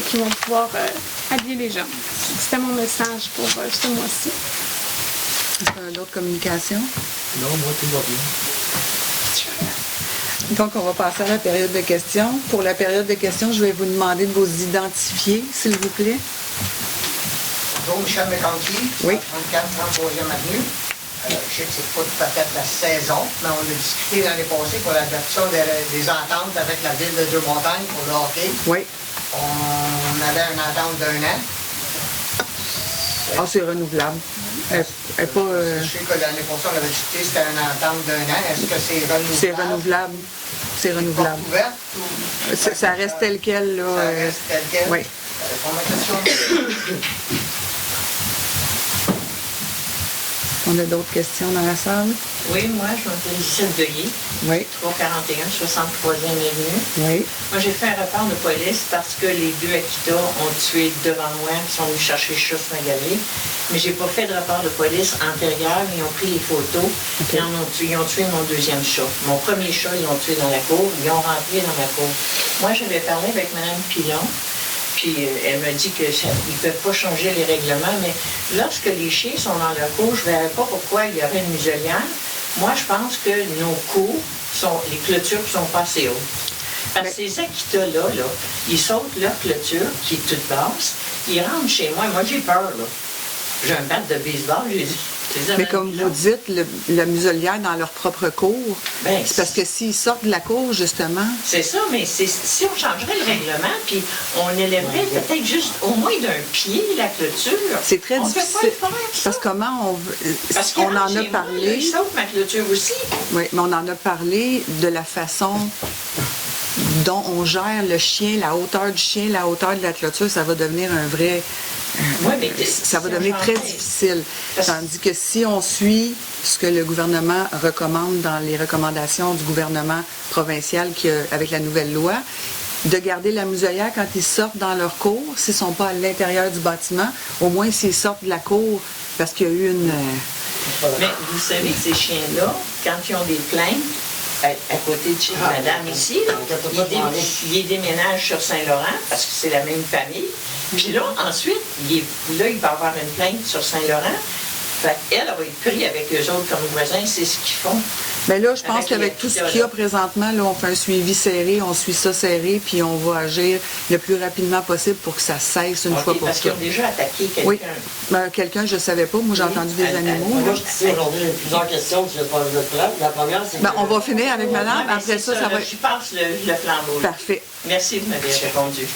qui vont pouvoir habiller les jeunes. C'était mon message pour ce mois-ci. Est-ce qu'on a d'autres communications? Non, moi, tout va bien. Donc, on va passer à la période de questions. Pour la période de questions, je vais vous demander de vous identifier, s'il vous plaît. Bonjour, Michel McConkie, Oui. 34-33e avenue. Je sais que c'est pas tout à fait la saison, mais on a discuté l'année passée pour l'adoption des ententes avec la ville de Deux-Montagnes pour le hockey. Oui. On avait une entente d'1 an. Ah, c'est renouvelable. Elle est pas, Je sais que l'année passée, on avait discuté, c'était une entente d'1 an. Est-ce que c'est renouvelable? c'est renouvelable. C'est renouvelable. Porte ouverte ou... Ça reste tel quel, là. Ça reste tel quel? Oui. Pour ma question. On a d'autres questions dans la salle? Oui, moi, je m'appelle Lucille Deuilly, Oui, 341, 63e Avenue. oui. Moi, j'ai fait un rapport de police parce que les deux Akita ont tué devant moi, ils sont venus chercher le chat sur ma galerie. Mais j'ai pas fait de rapport de police antérieur, mais ils ont pris les photos. OK. Ils ont tué mon deuxième chat. Mon premier chat, ils l'ont tué dans la cour. Ils ont rentré dans ma cour. Moi, j'avais parlé avec Mme Pilon. Puis elle m'a dit qu'ils ne peuvent pas changer les règlements, mais lorsque les chiens sont dans leur cour, je ne verrais pas pourquoi il y aurait une muselière. Moi, je pense que nos cours, les clôtures sont pas assez hautes. Parce que ces Akita-là, ils sautent leur clôture, qui est toute basse, ils rentrent chez moi. Moi, j'ai peur, là. J'ai un bat de baseball, j'ai dit. Mais comme vous dites, la muselière dans leur propre cour, Ben, c'est parce que s'ils sortent de la cour, justement, C'est ça, mais si on changerait le règlement, puis on élèverait peut-être juste au moins d'un pied la clôture. c'est très on difficile. Peut pas le faire, ça. Parce que comment on veut... Parce qu'il on en rentre a chez moi, là, parlé... il saute ma clôture aussi. Oui, mais on en a parlé de la façon dont on gère le chien, la hauteur du chien, la hauteur de la clôture, ça va devenir un vrai... Oui, mais ça va si devenir on très changerait- difficile. Parce- Tandis que si on suit ce que le gouvernement recommande dans les recommandations du gouvernement provincial avec la nouvelle loi, de garder la muselière quand ils sortent dans leur cour, s'ils ne sont pas à l'intérieur du bâtiment, au moins s'ils sortent de la cour parce qu'il y a eu une... Mais vous savez que ces chiens-là, quand ils ont des plaintes, à côté de chez madame ici, là, ils déménagent sur Saint-Laurent parce que c'est la même famille. Puis là, ensuite, il va avoir une plainte sur Saint-Laurent. Fait qu'elle va être prise avec eux autres comme voisins, c'est ce qu'ils font. Mais là, je pense Avec qu'avec les tout ce Akita, qu'il y a là. présentement, là, on fait un suivi serré, on suit ça serré, puis on va agir le plus rapidement possible pour que ça cesse une OK, fois pour parce qu'ils toutes. ont déjà attaqué quelqu'un. Oui. Quelqu'un, je ne savais pas. Moi, j'ai entendu des animaux. Moi, là. je suis ici aujourd'hui, j'ai plusieurs questions, puis je vais pas vous être prête. La première, c'est Ben, que... on va finir avec madame. Ouais, mais Après c'est ça, ça là, va je passe le flambeau. là. parfait. Merci, vous m'avez répondu.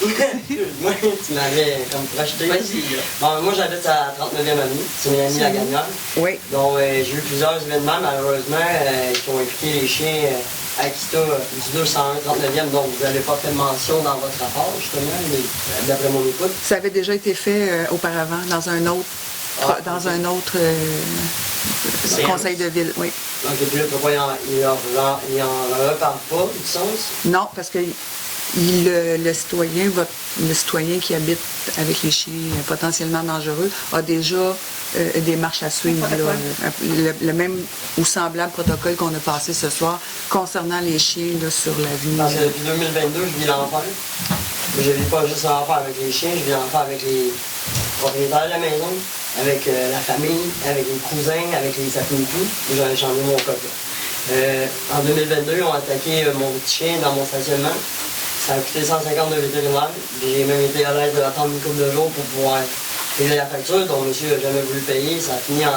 Moi, tu m'avais comme projeté. Vas-y, là. Bon, moi, j'habite à 39e avenue. C'est Mélanie Lagagnère. Oui. Donc, j'ai eu plusieurs événements, malheureusement, qui ont impliqué les chiens Akita du 201 39e, dont vous n'avez pas fait mention dans votre rapport, justement, mais d'après mon écoute. Ça avait déjà été fait auparavant dans un autre, conseil de ville. Oui. Donc, et puis là, pourquoi il en reparle pas, du sens? Non, parce que le citoyen qui habite avec les chiens potentiellement dangereux a déjà des marches à suivre. Là, le même ou semblable protocole qu'on a passé ce soir concernant les chiens là, sur l'avenue. Parce que depuis 2022, je vis l'enfer. Je ne vis pas juste l'enfer avec les chiens, je vis l'enfer avec les propriétaires de la maison, avec la famille, avec les cousins, avec les affinités. J'en ai changé mon code. En 2022, ils ont attaqué mon petit chien dans mon stationnement. Ça a coûté 150 de vétérinaire. J'ai même été à l'aise de l'attendre une couple de jours pour pouvoir payer la facture, dont monsieur n'a jamais voulu payer. Ça a fini en...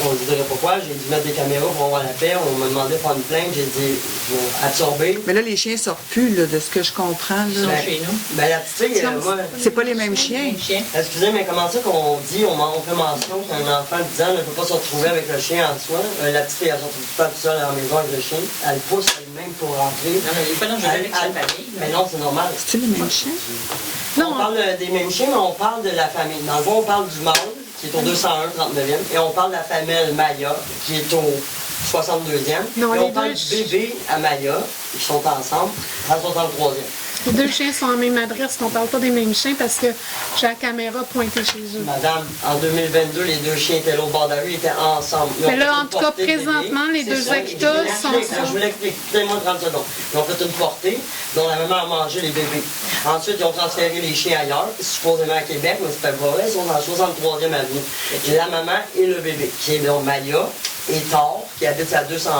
On ne dirait pas quoi. J'ai dû mettre des caméras pour avoir la paix. On m'a demandé de faire une plainte. J'ai dit, je vais absorber. Mais là, les chiens ne sortent plus, là, de ce que je comprends. Ils Là. sont chez nous. Ben, la petite fille, moi... C'est pas les mêmes chiens. Excusez, mais comment ça qu'on dit, on fait mention qu'un enfant de 10 ans ne peut pas se retrouver avec le chien en soi? La petite fille, elle ne se retrouve pas toute seule à la maison avec le chien. Elle pousse elle-même pour rentrer. Non, mais il n'est pas dangereux avec sa famille. Mais non, c'est normal. C'est-tu les mêmes chiens? On parle des mêmes chiens, mais on parle de la famille. Dans le fond, on parle du mâle, qui est au 201, 39e, et on parle de la femelle Maya, qui est au 62e. Non, et les on parle deux du bébé à Maya, ils sont ensemble, à 63e. Les deux chiens sont en même adresse, on ne parle pas des mêmes chiens parce que j'ai la caméra pointée chez eux. Madame, en 2022, les deux chiens étaient là au bord de la rue, ils étaient ensemble. Ils ont Mais là, fait en une tout cas, portée de bébé. présentement, les C'est deux ça, Akita je vous sont l'explique, ça. Je vous l'explique, écoutez-moi 30 secondes. Ils ont fait une portée dont la maman a mangé les bébés. Ensuite, ils ont transféré les chiens ailleurs, supposément à Québec, mais c'est pas vrai, ils sont dans la 63e avenue. Et la maman et le bébé, qui est donc Maya et Thor, qui habitent à 201,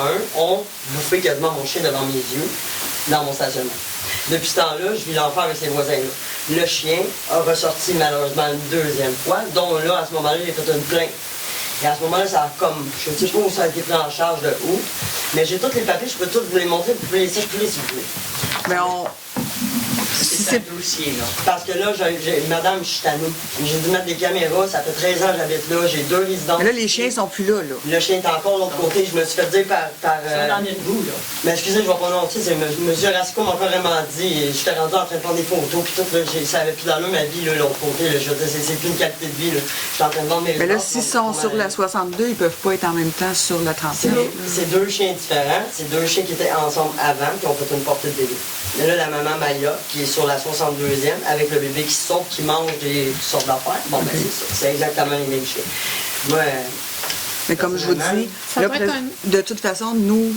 ont bouffé quasiment mon chien devant mes yeux, dans mon stationnement. Depuis ce temps-là, je vis l'enfer avec ces voisins-là. Le chien a ressorti malheureusement une deuxième fois, dont là, à ce moment-là, j'ai fait une plainte. Et à ce moment-là, ça a comme, je ne sais pas où ça a été pris en charge de où, mais j'ai tous les papiers, je peux tous vous les montrer, vous pouvez les circuler si vous voulez. Mais c'est... un dossier, là. Parce que là, madame, je suis tannée. J'ai dû mettre des caméras, ça fait 13 ans que j'habite là, j'ai 2 résidences. Mais là, les chiens sont plus là. Le chien est encore de l'autre côté, je me suis fait dire par Ça en est de vous, là. mais excusez, je vais prononcer, c'est M. Rasco m'a carrément dit, j'étais rendu en train de prendre des photos, puis tout, là, ça avait plus d'allure ma vie, là, l'autre côté, là, je veux dire, c'est plus une qualité de vie, là. J'étais en train de vendre mes Mais là, résidences, s'ils sont sur la 62, ils peuvent pas être en même temps sur la 31. C'est 2 chiens différents, c'est 2 chiens qui étaient ensemble avant, qui ont fait une portée de bébé. Mais là, la maman Maya, qui est sur la 62e, avec le bébé qui saute, qui mange des sortes d'affaires, bon, ben c'est ça, c'est exactement les mêmes chiens. Moi, Mais comme je vous dis, Ça là, doit être de toute façon, nous,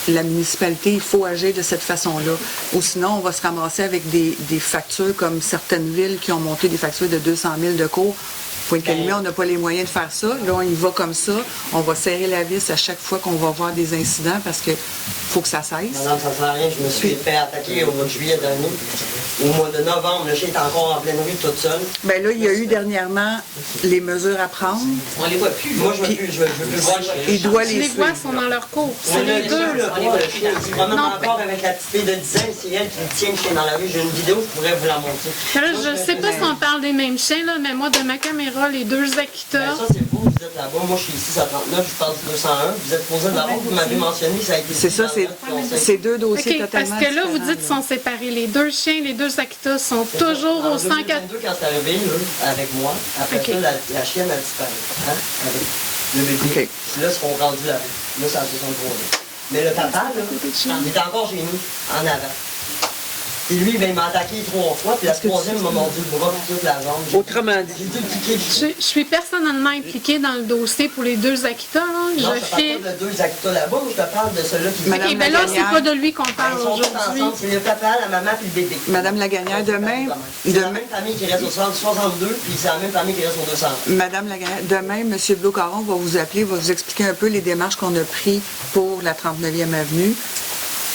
la municipalité, il faut agir de cette façon-là. Ou sinon, on va se ramasser avec des factures comme certaines villes qui ont monté des factures de 200 000 de cours. Pointe-Calumet, on n'a pas les moyens de faire ça. Là, on y va comme ça. On va serrer la vis à chaque fois qu'on va voir des incidents parce que faut que ça cesse. madame, ça ne sert à rien, je me suis fait attaquer au mois de juillet dernier. Au mois de novembre, le chien est encore en pleine rue toute seule. Bien là, il y a eu dernièrement les mesures à prendre. On les voit plus, là. Moi, je veux plus voir le chien. Il doit Je les les vois, suivre. ils sont dans leur cours. On C'est a les dit, deux. là, on les le voit chien, il se promène Non, encore avec la petite fille de 10 ans, c'est elle qui tient le chien dans la rue. J'ai une vidéo, je pourrais vous la montrer. Mais là, je sais pas si on parle des mêmes chiens, là, mais moi, de ma caméra, les deux Ben, Akita, ça, c'est vous êtes là-bas. Moi, je suis ici à 39, je parle du 201. Vous êtes posé d'abord, vous m'avez mentionné, ça a été C'est dit ça, dans c'est notre conseil. c'est deux dossiers OK, parce totalement que là, vous différents, dites qu'ils sont séparés. Les deux chiens, les deux Akita sont toujours En au 104. 2022, quand c'est arrivé, là, avec moi, après OK. ça, la chienne a disparu. Hein, avec le bébé. OK. Puis là, ils seront rendus là. Là, ça a 63 ans. Mais le papa, là, il est encore chez nous, en avant. Et lui, ben, il m'a attaqué 3 fois, puis la troisième, il m'a mordu le bras, puis toute la jambe. Autrement dit. J'ai tout piqué. Je suis personnellement impliquée dans le dossier pour les deux Akita. Là. Non, Je je te parle fais... pas de 2 acteurs là-bas, moi, je te parle de ceux-là qui... Madame OK, ben là, c'est Lagagnère. pas de lui qu'on parle Ils sont tous aujourd'hui. ensemble, c'est le papa, la maman, puis le bébé. Madame Lagagnère, demain, C'est la même famille qui reste au 62, puis c'est la même famille qui reste au 200. Madame Lagagnère, demain, M. Bloucaron va vous appeler, va vous expliquer un peu les démarches qu'on a prises pour la 39e avenue,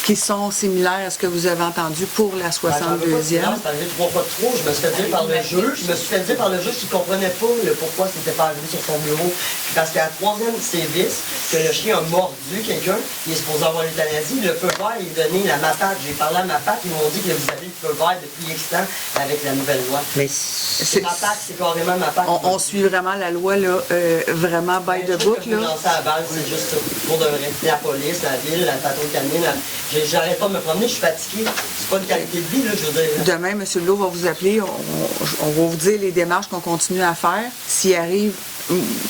qui sont similaires à ce que vous avez entendu pour la 62e. C'est arrivé 3 fois de trop, je me suis fait dire par le juge, qu'il ne comprenait pas le pourquoi c'était pas arrivé sur son bureau. Puis parce qu'à la 3e sévice, que le chien a mordu quelqu'un, il est supposé avoir l'euthanasie, le feu vert est donné, la MAPAC, j'ai parlé à MAPAC, ils m'ont dit que vous avez le feu vert depuis X temps avec la nouvelle loi. Mais C'est- MAPAC, c'est carrément MAPAC. On suit vraiment la loi, là, vraiment by the book, là. Lancer à la balle, c'est juste ça. Pour de vrai. La police, la ville, la patrouille canine, j'arrête pas de me promener, je suis fatigué. C'est pas une qualité de vie, là, je veux dire. Demain, M. Blot va vous appeler, on va vous dire les démarches qu'on continue à faire. S'il arrive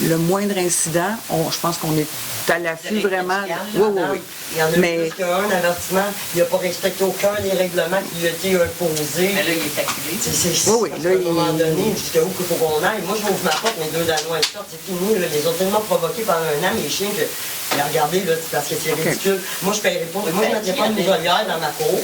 le moindre incident, je pense qu'on est à l'affût vraiment. Oui, oui, oui. Il y en a Mais- plus qu'un avertissement. Il n'a pas respecté aucun des règlements qui lui a été imposés. Mais là, il est acculé. C'est Oui, oui, parce là, qu'à un moment il- donné, jusqu'à où qu'il faut qu'on aille. Moi, je m'ouvre ma porte, mes 2 Danois sortent, c'est fini. Là. Ils ont tellement provoqué pendant un an, mes chiens, que regardez, là, c'est parce que c'est ridicule. Moi, je paierais pas. Moi, je ne mettrais pas une muselière dans ma cour.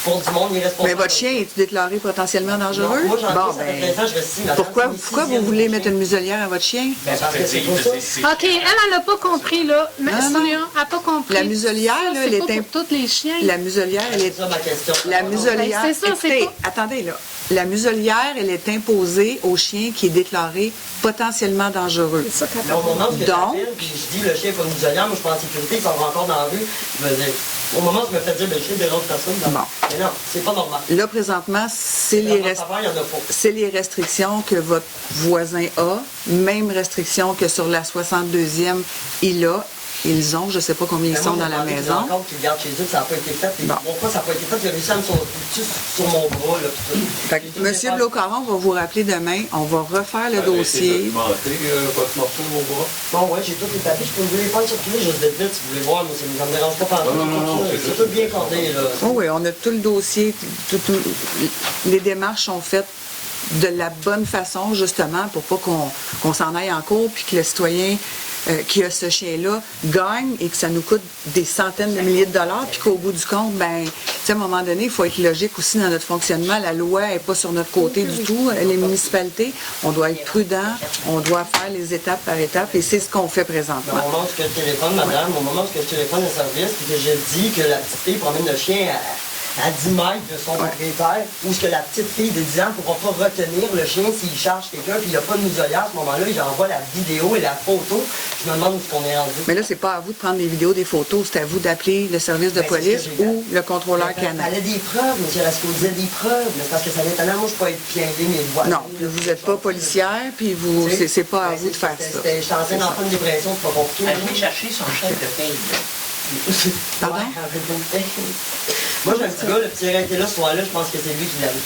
Pour du monde irresponsable. Mais votre chien est déclaré potentiellement dangereux? Non, moi, j'en Bon, ai, ça fait ben, 13 ans, je reste ici, madame. pourquoi C'est vous sixième voulez chien. mettre une muselière à votre chien? Ben, parce que c'est pour ça. OK, elle n'a pas compris, là. Mais Non, non. Sonia n'a pas compris. La muselière, Ça, là, c'est elle pas est pour tous les chiens. La muselière, elle est... C'est ça ma question. La muselière... Ben, c'est ça, c'est Écoutez, attendez, là. La muselière, elle est imposée au chien qui est déclaré potentiellement dangereux. C'est ça qu'elle Mais au moment où je Donc- t'appelle, puis je dis le chien n'est pas muselière, moi je suis pas en sécurité, il s'en va encore dans la rue, je me dis, au moment où je me fais dire le chien de l'autre personne, Bon. mais non, c'est pas normal. Là, présentement, c'est Dans les, notre affaire, il y en a pas. c'est les restrictions que votre voisin a. Même restrictions que sur la 62e, il a. Ils ont, je ne sais pas combien ils Mais sont moi, dans la j'ai demandé maison. qu'ils encore qu'ils gardent chez eux, que ça n'a pas été fait. Et Bon. pourquoi ça n'a pas été fait? J'ai réussi à me sauter sur mon bras, là, puis tout. Fait que Monsieur Bloucaron va vous rappeler demain. On va refaire le dossier. Votre morceau au bras. Bon, ouais, j'ai tous les papiers, je peux vous les prendre circuler juste vite, si vous voulez voir, mais ça ne me dérange pas pendant Non, c'est c'est ça. tout bien cordé, là. Oh oui, on a tout le dossier. Les démarches sont faites de la bonne façon, justement, pour pas qu'on s'en aille en cours, puis que le citoyen qui a ce chien-là gagne et que ça nous coûte des centaines de milliers de dollars, puis qu'au bout du compte, ben, tu sais, à un moment donné, il faut être logique aussi dans notre fonctionnement. La loi n'est pas sur notre côté du tout. Les municipalités, on doit être prudent, on doit faire les étapes par étapes, et c'est ce qu'on fait Mais présentement. au moment où je téléphone, madame, au moment où je téléphone le service, puis que je dis que la petite fille promène le chien à 10 mètres de son propriétaire, où ce que la petite fille de 10 ans ne pourra pas retenir le chien s'il charge quelqu'un, puis il n'y a pas de muselière à ce moment-là, il envoie la vidéo et la photo. Je me demande où est-ce qu'on est rendu. Mais là, c'est pas à vous de prendre des vidéos, des photos, c'est à vous d'appeler le service de police ou le contrôleur canin. Elle a des preuves, M. Rasco disait des preuves, mais c'est parce que ça m'étonnait, moi je peux être bien aidé mes voisins. Non, vous n'êtes pas policière, puis vous, c'est pas à vous de faire ça. Je suis en train d'en prendre une dépression, c'est pas compliqué. Allez chercher son chef de paye. Pardon? Moi, j'ai un petit gars, le petit arrêté là, ce soir-là, je pense que c'est lui qui l'a vu.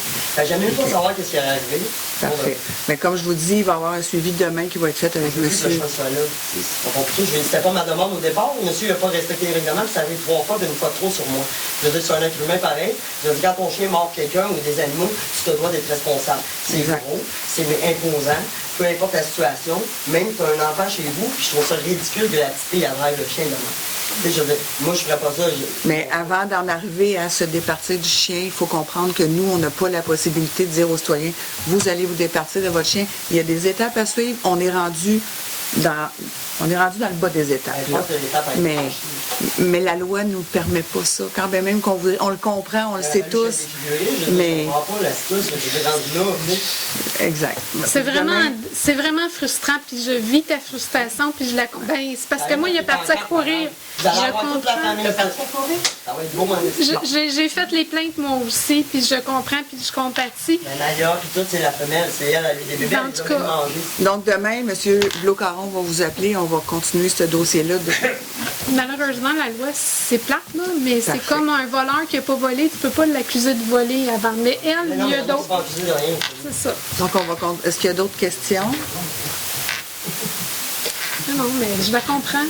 J'aime même pas savoir qu'est-ce qui est arrivé. Parfait. Mais comme je vous dis, il va y avoir un suivi demain qui va être fait avec monsieur. Je pense là. C'est pas compliqué. C'était pas ma demande au départ. Monsieur n'a pas respecté les règlements, puis ça arrive 3 fois, d'une fois trop sur moi. Je veux dire, c'est un être humain pareil. Je veux dire, quand ton chien mord quelqu'un ou des animaux, tu te dois d'être responsable. C'est gros, c'est imposant. Peu importe la situation, même tu as un enfant chez vous, puis je trouve ça ridicule que la petite fille arrive le chien demain. Moi, je ne ferais pas ça. Mais avant d'en arriver à se départir du chien, il faut comprendre que nous, on n'a pas la possibilité de dire aux citoyens, vous allez vous départir de votre chien. Il y a des étapes à suivre. On est rendu dans le bas des étapes. Là. Mais la loi ne nous permet pas ça. Quand bien même on le comprend, on le sait tous. Mais... Exact. C'est vraiment frustrant, puis je vis ta frustration, puis je la... Ben, c'est parce que moi, il est parti à courir. Je comprends. J'ai fait les plaintes, moi aussi, puis je comprends, puis je compatis. D'ailleurs, puis tout, c'est la femelle, c'est elle, les bébés, en tout cas. Donc demain, M. Blocaron va vous appeler, on va continuer ce dossier-là. Malheureusement, la loi, c'est plate, là, mais c'est comme un voleur qui n'a pas volé, tu peux pas l'accuser de voler avant. Mais elle, il y a d'autres. C'est ça. Donc, est-ce qu'il y a d'autres questions? Non, mais je la comprends.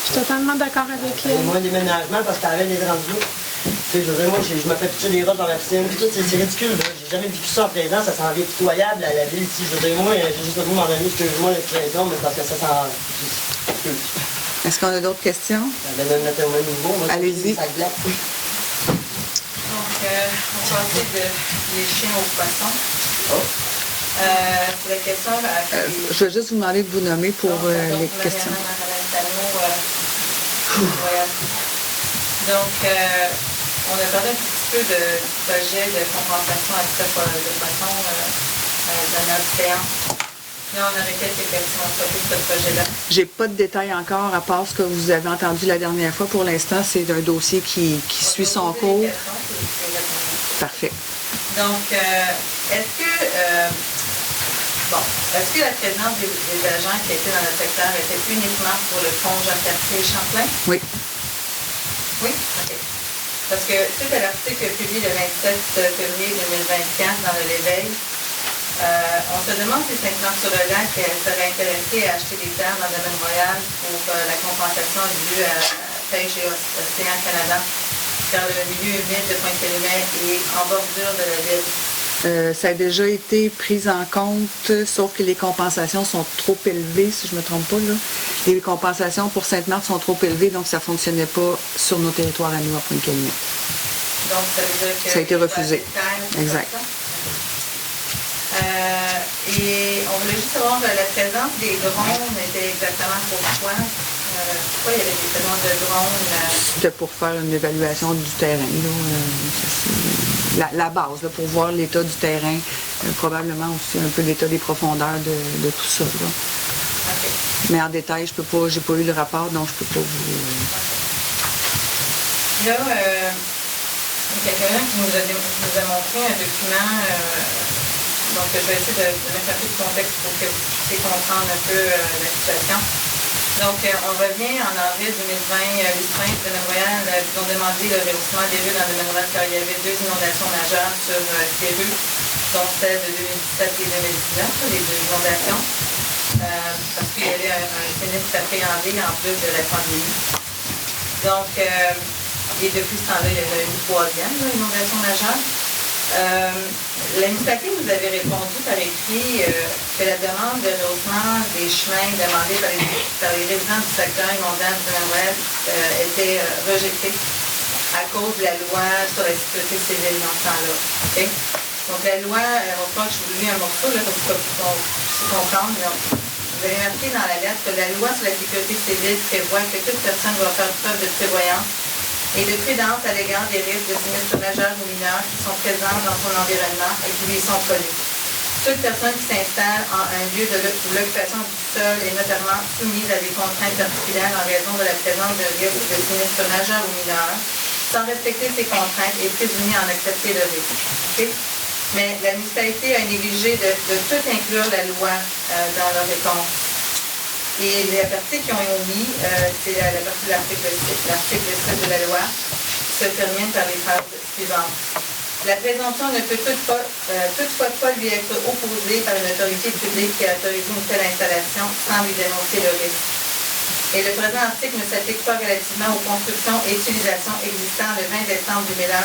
Je suis totalement d'accord avec elle. Moi, déménagement, parce qu'elle avait des rendus. Tu sais, je veux dire, moi, je me fais pitcher des roches dans la piscine, puis tout, c'est ridicule. J'ai jamais vécu ça en présent, ça s'en vient pitoyable à la ville ici. Je veux dire, moi, j'ai juste le goût m'en donner, excuse-moi l'expression, mais parce que ça s'en... Est-ce qu'on a d'autres questions? Allez-y. Donc, on va passer des chiens aux poissons. C'est la question... je vais juste vous demander de vous nommer pour les questions. Donc, on a parlé un petit peu de projet de compensation à titre de poisson dans notre séance. Là, on avait quelques questions à propos de ce projet-là. J'ai pas de détails encore, à part ce que vous avez entendu la dernière fois. Pour l'instant, c'est un dossier qui suit son cours. Parfait. Donc, est-ce que la présence des agents qui étaient dans le secteur était uniquement pour le pont Jean-Cartier Champlain? Oui. Oui? OK. Parce que suite à l'article publié le 27 février 2024 dans le L'Éveil, on se demande si Saint-Jean-sur-le-Lac serait intéressé à acheter des terres dans le domaine royal pour la compensation due à Pêche et Océan Canada, car le milieu humide de Pointe-Calumet est en bordure de la ville. Ça a déjà été pris en compte, sauf que les compensations sont trop élevées, si je ne me trompe pas. Là. Les compensations pour Sainte-Marthe sont trop élevées, donc ça ne fonctionnait pas sur nos territoires à nous, à Pointe-Calumet. Donc, ça veut dire que... Ça a été refusé. Exact. Et on voulait juste savoir la présence des drones était exactement pourquoi. Pourquoi il y avait des présences de drones? C'était pour faire une évaluation du terrain. Là. La base, là, pour voir l'état du terrain, probablement aussi un peu l'état des profondeurs de tout ça. Là. Okay. Mais en détail, j'ai pas eu le rapport, donc je peux pas vous... Là, il y a quelqu'un qui nous a montré un document, donc je vais essayer de mettre un peu de contexte pour que vous puissiez comprendre un peu la situation. Donc, on revient en avril 2020, les citoyens de Montréal ont demandé le rehaussement des rues dans le domaine rural car il y avait 2 inondations majeures sur ces rues, dont celles de 2017 et 2019, les 2 inondations, parce qu'il y avait un sinistre appréhendé en plus de la pandémie. Donc, et depuis ce temps-là, il y en a une 3e inondation majeure. L'administratif vous avez répondu par écrit que la demande de rehaussement des chemins demandés par les résidents du secteur inondable de Montréal était rejetée à cause de la loi sur la sécurité civile dans ce temps-là. Okay? Donc la loi, on croit que je vous lis un morceau là, pour que vous puissiez comprendre. Donc, vous avez marqué dans la lettre que la loi sur la sécurité civile prévoit que toute personne doit faire preuve de prévoyance et de prudence à l'égard des risques de sinistres majeurs ou mineurs qui sont présents dans son environnement et qui lui sont connus. Toute personne qui s'installe en un lieu où l'occupation du sol est notamment soumise à des contraintes particulières en raison de la présence de risques de sinistres majeurs ou mineurs, sans respecter ces contraintes, est présumée en accepter le risque. Okay? Mais la municipalité a négligé de tout inclure la loi dans leur réponse. Et les parties qui ont omis, c'est la partie de l'article 7 de la loi, se termine par les phrases suivantes. La présomption ne peut toutefois pas lui être opposée par une autorité publique qui a autorisé une telle installation sans lui dénoncer le risque. Et le présent article ne s'applique pas relativement aux constructions et utilisations existant le 20 décembre 2001,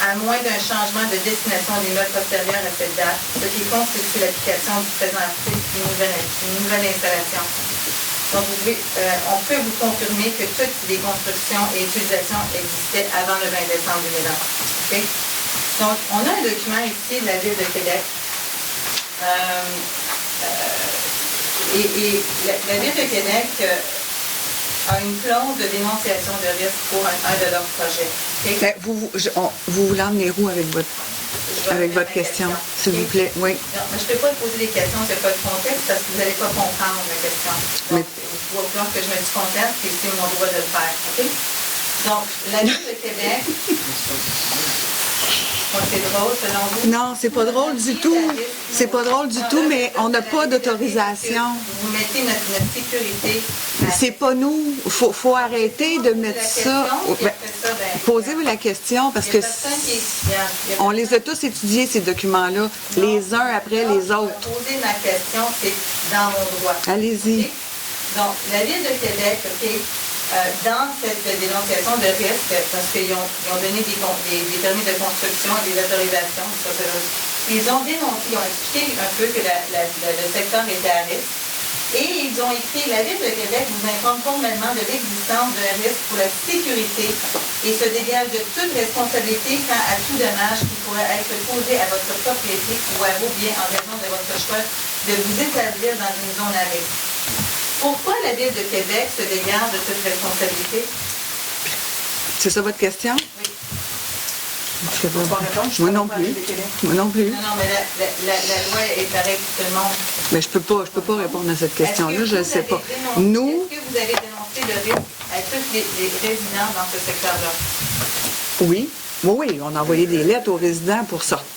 à moins d'un changement de destination de l'immeuble postérieur à cette date, ce qui constitue l'application du présent article d'une nouvelle installation. Donc, on peut vous confirmer que toutes les constructions et utilisations existaient avant le 20 décembre 2001. Okay? Donc, on a un document ici de la Ville de Québec. La Ville de Québec a une clause de dénonciation de risque pour un de leurs projets. Okay? Ben, vous voulez emmener où avec votre question, s'il vous plaît? Oui. Non, mais je ne peux pas poser des questions s'il n'y a pas de contexte parce que vous n'allez pas comprendre la question. Donc, il va falloir que je me dis contexte et c'est mon droit de le faire. Okay? Donc, la Ville de Québec... C'est drôle, selon vous? Non, c'est pas drôle du tout. C'est pas drôle du tout, mais on n'a pas d'autorisation. Vous mettez notre sécurité. C'est pas nous. Faut arrêter de mettre ça. Posez-vous la question parce que on les a tous étudiés, ces documents-là, les uns après les autres. Poser ma question, c'est dans mon droit. Allez-y. Donc, la Ville de Québec, OK, dans cette dénonciation de risque, parce qu'ils ont donné des permis de construction et des autorisations, ils ont dénoncé, ils ont expliqué un peu que le secteur était à risque. Et ils ont écrit, la Ville de Québec vous informe formellement de l'existence d'un risque pour la sécurité et se dégage de toute responsabilité quant à tout dommage qui pourrait être causé à votre propriété ou à vos biens en raison de votre choix de vous établir dans une zone à risque. Pourquoi la Ville de Québec se dégage de toute responsabilité? C'est ça votre question? Oui. Moi non plus. Moi non plus. Non, mais la loi est pareille pour tout le monde. Mais je peux pas répondre à cette question-là, je ne sais pas. Nous... Est-ce que vous avez dénoncé le risque à tous les résidents dans ce secteur-là? Oui. Oui, on a envoyé des lettres aux résidents pour sortir.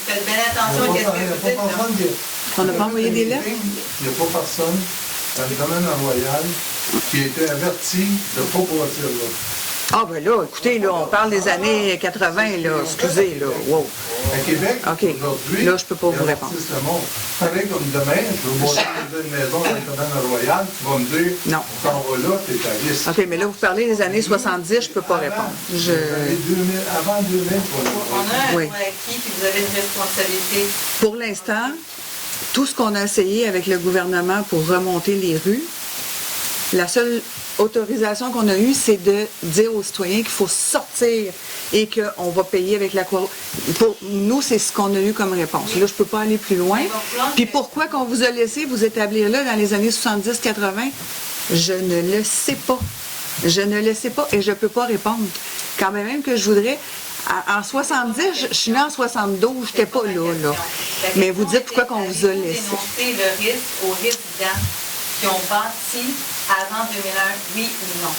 Faites bien attention à ce que vous dites. On n'a pas envoyé des lettres? Il n'y a pas personne dans le domaine royal qui a été averti de ne pas bâtir là. Ah, ben là, écoutez, là, on parle des années 80, là, excusez, là, wow. À Québec, aujourd'hui, là, je peux pas vous répondre. Pareil comme demain, je veux bâtir une maison dans le domaine royal, tu vas me dire, non. On s'en va là, t'es à risque. OK, mais là, vous parlez des années 70, je peux pas répondre. Avant 2000, on a un droit acquis, puis vous avez une responsabilité. Pour l'instant, tout ce qu'on a essayé avec le gouvernement pour remonter les rues, la seule autorisation qu'on a eue, c'est de dire aux citoyens qu'il faut sortir et qu'on va payer avec la Croix-Rouge. Pour nous, c'est ce qu'on a eu comme réponse. Là, je ne peux pas aller plus loin. Puis pourquoi qu'on vous a laissé vous établir là dans les années 70-80, je ne le sais pas. Je ne le sais pas et je ne peux pas répondre. Quand même que je voudrais... En 70, je suis née en 72, je n'étais pas là. Mais vous dites pourquoi qu'on vous a laissé. Dénoncer le risque aux résidents qui ont bâti avant 2001, oui ou non?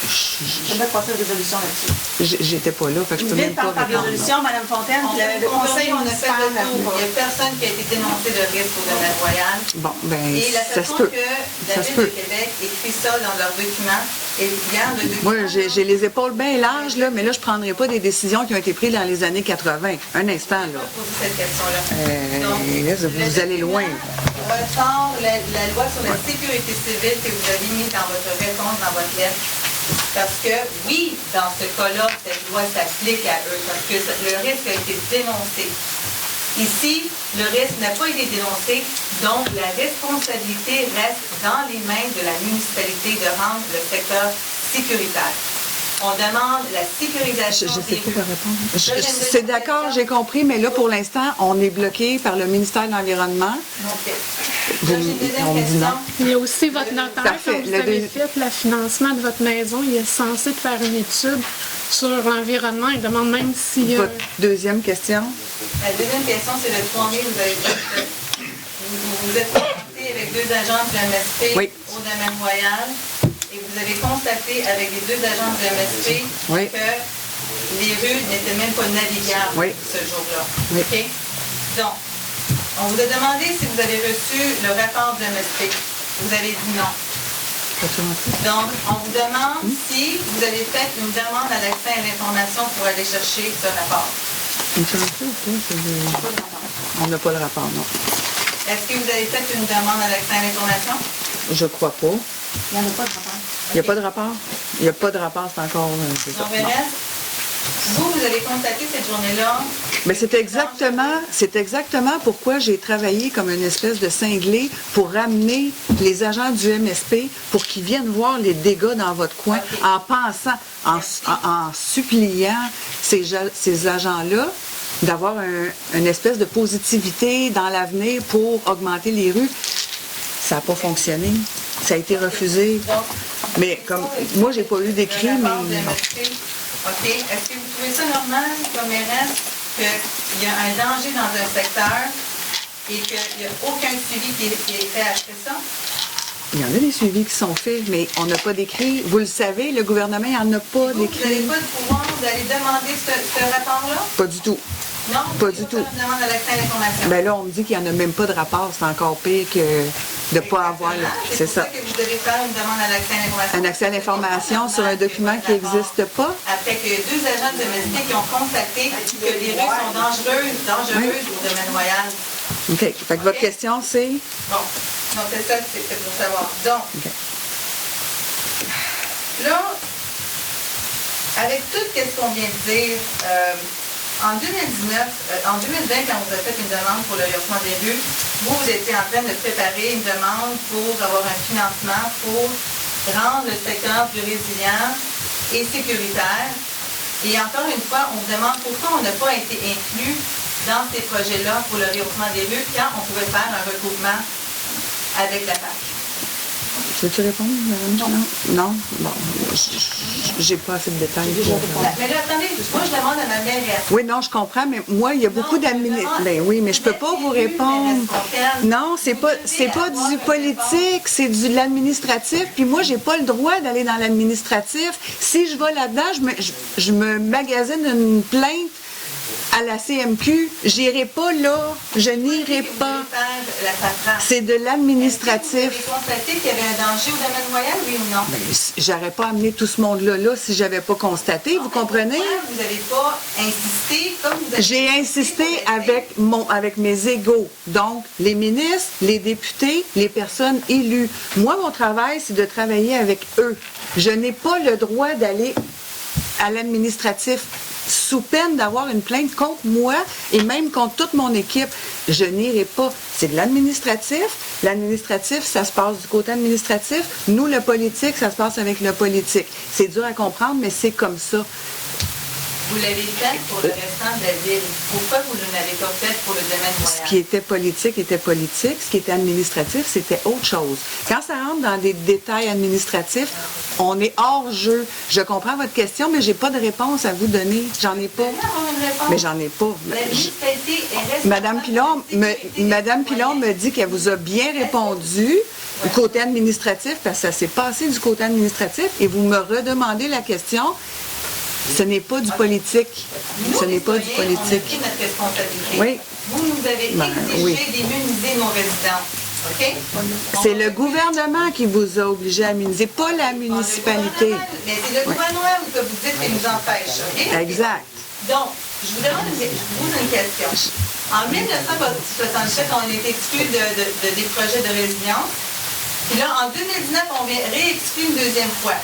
Je vais passer une résolution là-dessus. J'étais pas là, fait que je peux même pas répondre. Par résolution, Mme Fontaine, le conseil, on a fait le tour. Il n'y a personne qui a été dénoncé de risque au domaine royal. Bon, ben, et la ça se façon peut. que la Ville de Québec écrit ça dans leurs documents, et regarde le document... Moi, j'ai les épaules bien larges, là, mais là, je ne prendrai pas des décisions qui ont été prises dans les années 80. Un instant, là. Poser cette question-là. Vous allez loin. Ressort la loi sur la sécurité civile que vous avez mis dans votre réponse, dans votre lettre. Parce que, oui, dans ce cas-là, cette loi s'applique à eux, parce que le risque a été dénoncé. Ici, le risque n'a pas été dénoncé, donc la responsabilité reste dans les mains de la municipalité de rendre le secteur sécuritaire. On demande la sécurisation Je sais pas quoi répondre. C'est d'accord, j'ai compris, mais là, pour l'instant, on est bloqué par le ministère de l'Environnement. OK. On me dit non. Il y a aussi votre notaire, Parfait. quand vous avez fait le financement de votre maison, il est censé de faire une étude sur l'environnement. Ils demandent même si... Votre deuxième question? La deuxième question, c'est le 3 000. Vous êtes confronté avec 2 agences de MSP Oui. au domaine royal et vous avez constaté avec les 2 agences de MSP Oui. que les rues n'étaient même pas navigables Oui. ce jour-là. Oui. OK? Donc, on vous a demandé si vous avez reçu le rapport de MSP. Vous avez dit non. Donc, on vous demande si vous avez fait une demande à l'accès à l'information pour aller chercher ce rapport. On n'a pas le rapport, non. Est-ce que vous avez fait une demande à l'accès à l'information? Je crois pas. Il n'y en a pas de rapport. Il n'y a pas de rapport? Il n'y a pas de rapport, c'est encore... c'est ça. Donc, Vanessa, vous avez constaté cette journée-là. Mais c'est exactement pourquoi j'ai travaillé comme une espèce de cinglé pour ramener les agents du MSP pour qu'ils viennent voir les dégâts dans votre coin en pensant, en suppliant ces agents-là d'avoir une espèce de positivité dans l'avenir pour augmenter les rues. Ça n'a pas fonctionné. Ça a été refusé. Mais comme moi, j'ai pas eu d'écrit, mais... OK. Est-ce que vous trouvez ça normal, comme mairesse, qu'il y a un danger dans un secteur et qu'il n'y a aucun suivi qui est fait après ça? Il y en a des suivis qui sont faits, mais on n'a pas d'écrit. Vous le savez, le gouvernement n'en a pas d'écrit. Vous n'avez pas le pouvoir d'aller demander ce rapport-là? Pas du tout. Non? Pas du tout. Une demande à l'accès à l'information? Ben là, on me dit qu'il n'y en a même pas de rapport. C'est encore pire que de ne pas avoir... C'est ça. C'est pour ça que vous devez faire une demande à l'accès à l'information. Un accès à l'information sur un document qui n'existe pas. Après qu'il y a 2 agents de MSP qui ont constaté que les rues sont dangereuses au domaine royal. OK. Fait que votre question, c'est... Bon. Donc, c'est ça, c'est pour savoir. Donc, OK. là, avec tout ce qu'on vient de dire, en 2020, quand vous avez fait une demande pour le lotissement des rues, vous étiez en train de préparer une demande pour avoir un financement pour rendre le secteur plus résilient et sécuritaire. Et encore une fois, on vous demande pourquoi on n'a pas été inclus dans ces projets-là pour le rehaussement des rues quand on pouvait faire un recoupement avec la PAC. Veux-tu répondre, madame? Non? Bon, j'ai pas assez de détails. Mais là, attendez, moi, je demande à ma mairesse. Oui, non, je comprends, mais moi, il y a beaucoup d'administrateurs. Ben oui, mais je peux pas vous répondre. Non, c'est pas du politique, c'est de l'administratif. Puis moi, j'ai pas le droit d'aller dans l'administratif. Si je vais là-dedans, je me magasine une plainte à la CMQ, j'irai pas là, je n'irai pas. C'est de l'administratif. Vous avez constaté qu'il y avait un danger au domaine royal, oui ou non? Ben, j'aurais pas amené tout ce monde-là là si j'avais pas constaté, vous comprenez? Pourquoi vous n'avez pas insisté comme vous avez... J'ai insisté avec mes égaux, donc les ministres, les députés, les personnes élues. Moi, mon travail, c'est de travailler avec eux. Je n'ai pas le droit d'aller à l'administratif sous peine d'avoir une plainte contre moi et même contre toute mon équipe. Je n'irai pas. C'est de l'administratif. L'administratif, ça se passe du côté administratif. Nous, le politique, ça se passe avec le politique. C'est dur à comprendre, mais c'est comme ça. Vous l'avez fait pour le restant de la ville. Pourquoi vous ne l'avez pas fait pour le domaine royal? Ce qui était politique était politique. Ce qui était administratif, c'était autre chose. Quand ça rentre dans des détails administratifs, on est hors jeu. Je comprends votre question, mais j'ai pas de réponse à vous donner. J'en ai pas. Mais j'en ai pas. Madame Pilon me dit qu'elle vous a bien répondu du côté administratif, parce que ça s'est passé du côté administratif, et vous me redemandez la question. Ce n'est pas du politique. Ce n'est pas du politique. On a pris notre responsabilité. Oui. Vous nous avez exigé d'immuniser nos résidents. OK? C'est le gouvernement qui vous a obligé à immuniser, pas la municipalité. Mais c'est le gouvernement que vous dites qui nous empêche. OK? Exact. Donc, je vous pose une question. En 1967, on a été exclus des projets de résilience. Puis là, en 2019, on vient réexclure une deuxième fois.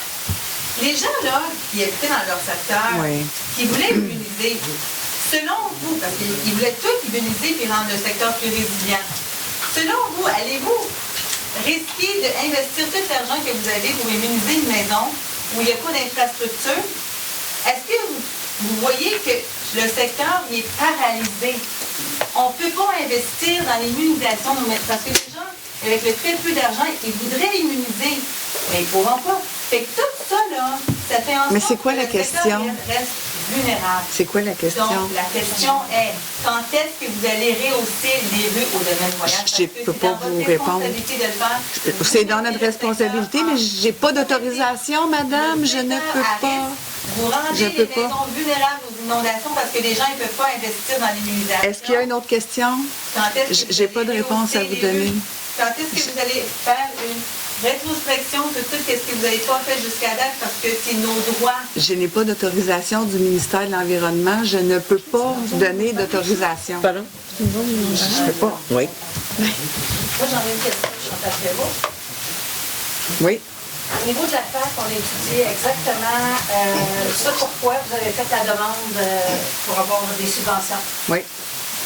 Les gens, là, qui habitaient dans leur secteur, qui voulaient immuniser, selon vous, parce qu'ils voulaient tout immuniser et rendre le secteur plus résilient, selon vous, allez-vous risquer d'investir tout l'argent que vous avez pour immuniser une maison où il n'y a pas d'infrastructure? Est-ce que vous voyez que le secteur est paralysé? On ne peut pas investir dans l'immunisation parce que les gens, avec le très peu d'argent, ils voudraient immuniser, mais ils ne pourront pas. Fait que tout ça, là, Ça fait en Mais sorte c'est quoi que la le secteur question? reste vulnérable. C'est quoi la question? Donc, la question est, quand est-ce que vous allez rehausser les rues au domaine royal? Parce Je que peux pas c'est dans vous votre répondre. responsabilité de le faire. C'est dans notre responsabilité, mais j'ai pas d'autorisation, madame, je ne peux pas. Vous rendez Je les peux pas. maisons vulnérables aux inondations parce que les gens ne peuvent pas investir dans l'immunisation. Est-ce qu'il y a une autre question? Quand est-ce que J'ai vous pas de allez réponse à rehausser vous les donner. rues? Quand est-ce que vous allez faire une rétrospection sur tout ce que vous n'avez pas fait jusqu'à date parce que c'est nos droits? Je n'ai pas d'autorisation du ministère de l'Environnement. Je ne peux pas donner d'autorisation. Pardon? Je peux pas. Oui. Moi, j'en ai une question, Chantal Prévost. Oui. Au niveau de la FAC, on a étudié exactement ce pourquoi vous avez fait la demande pour avoir des subventions. Oui.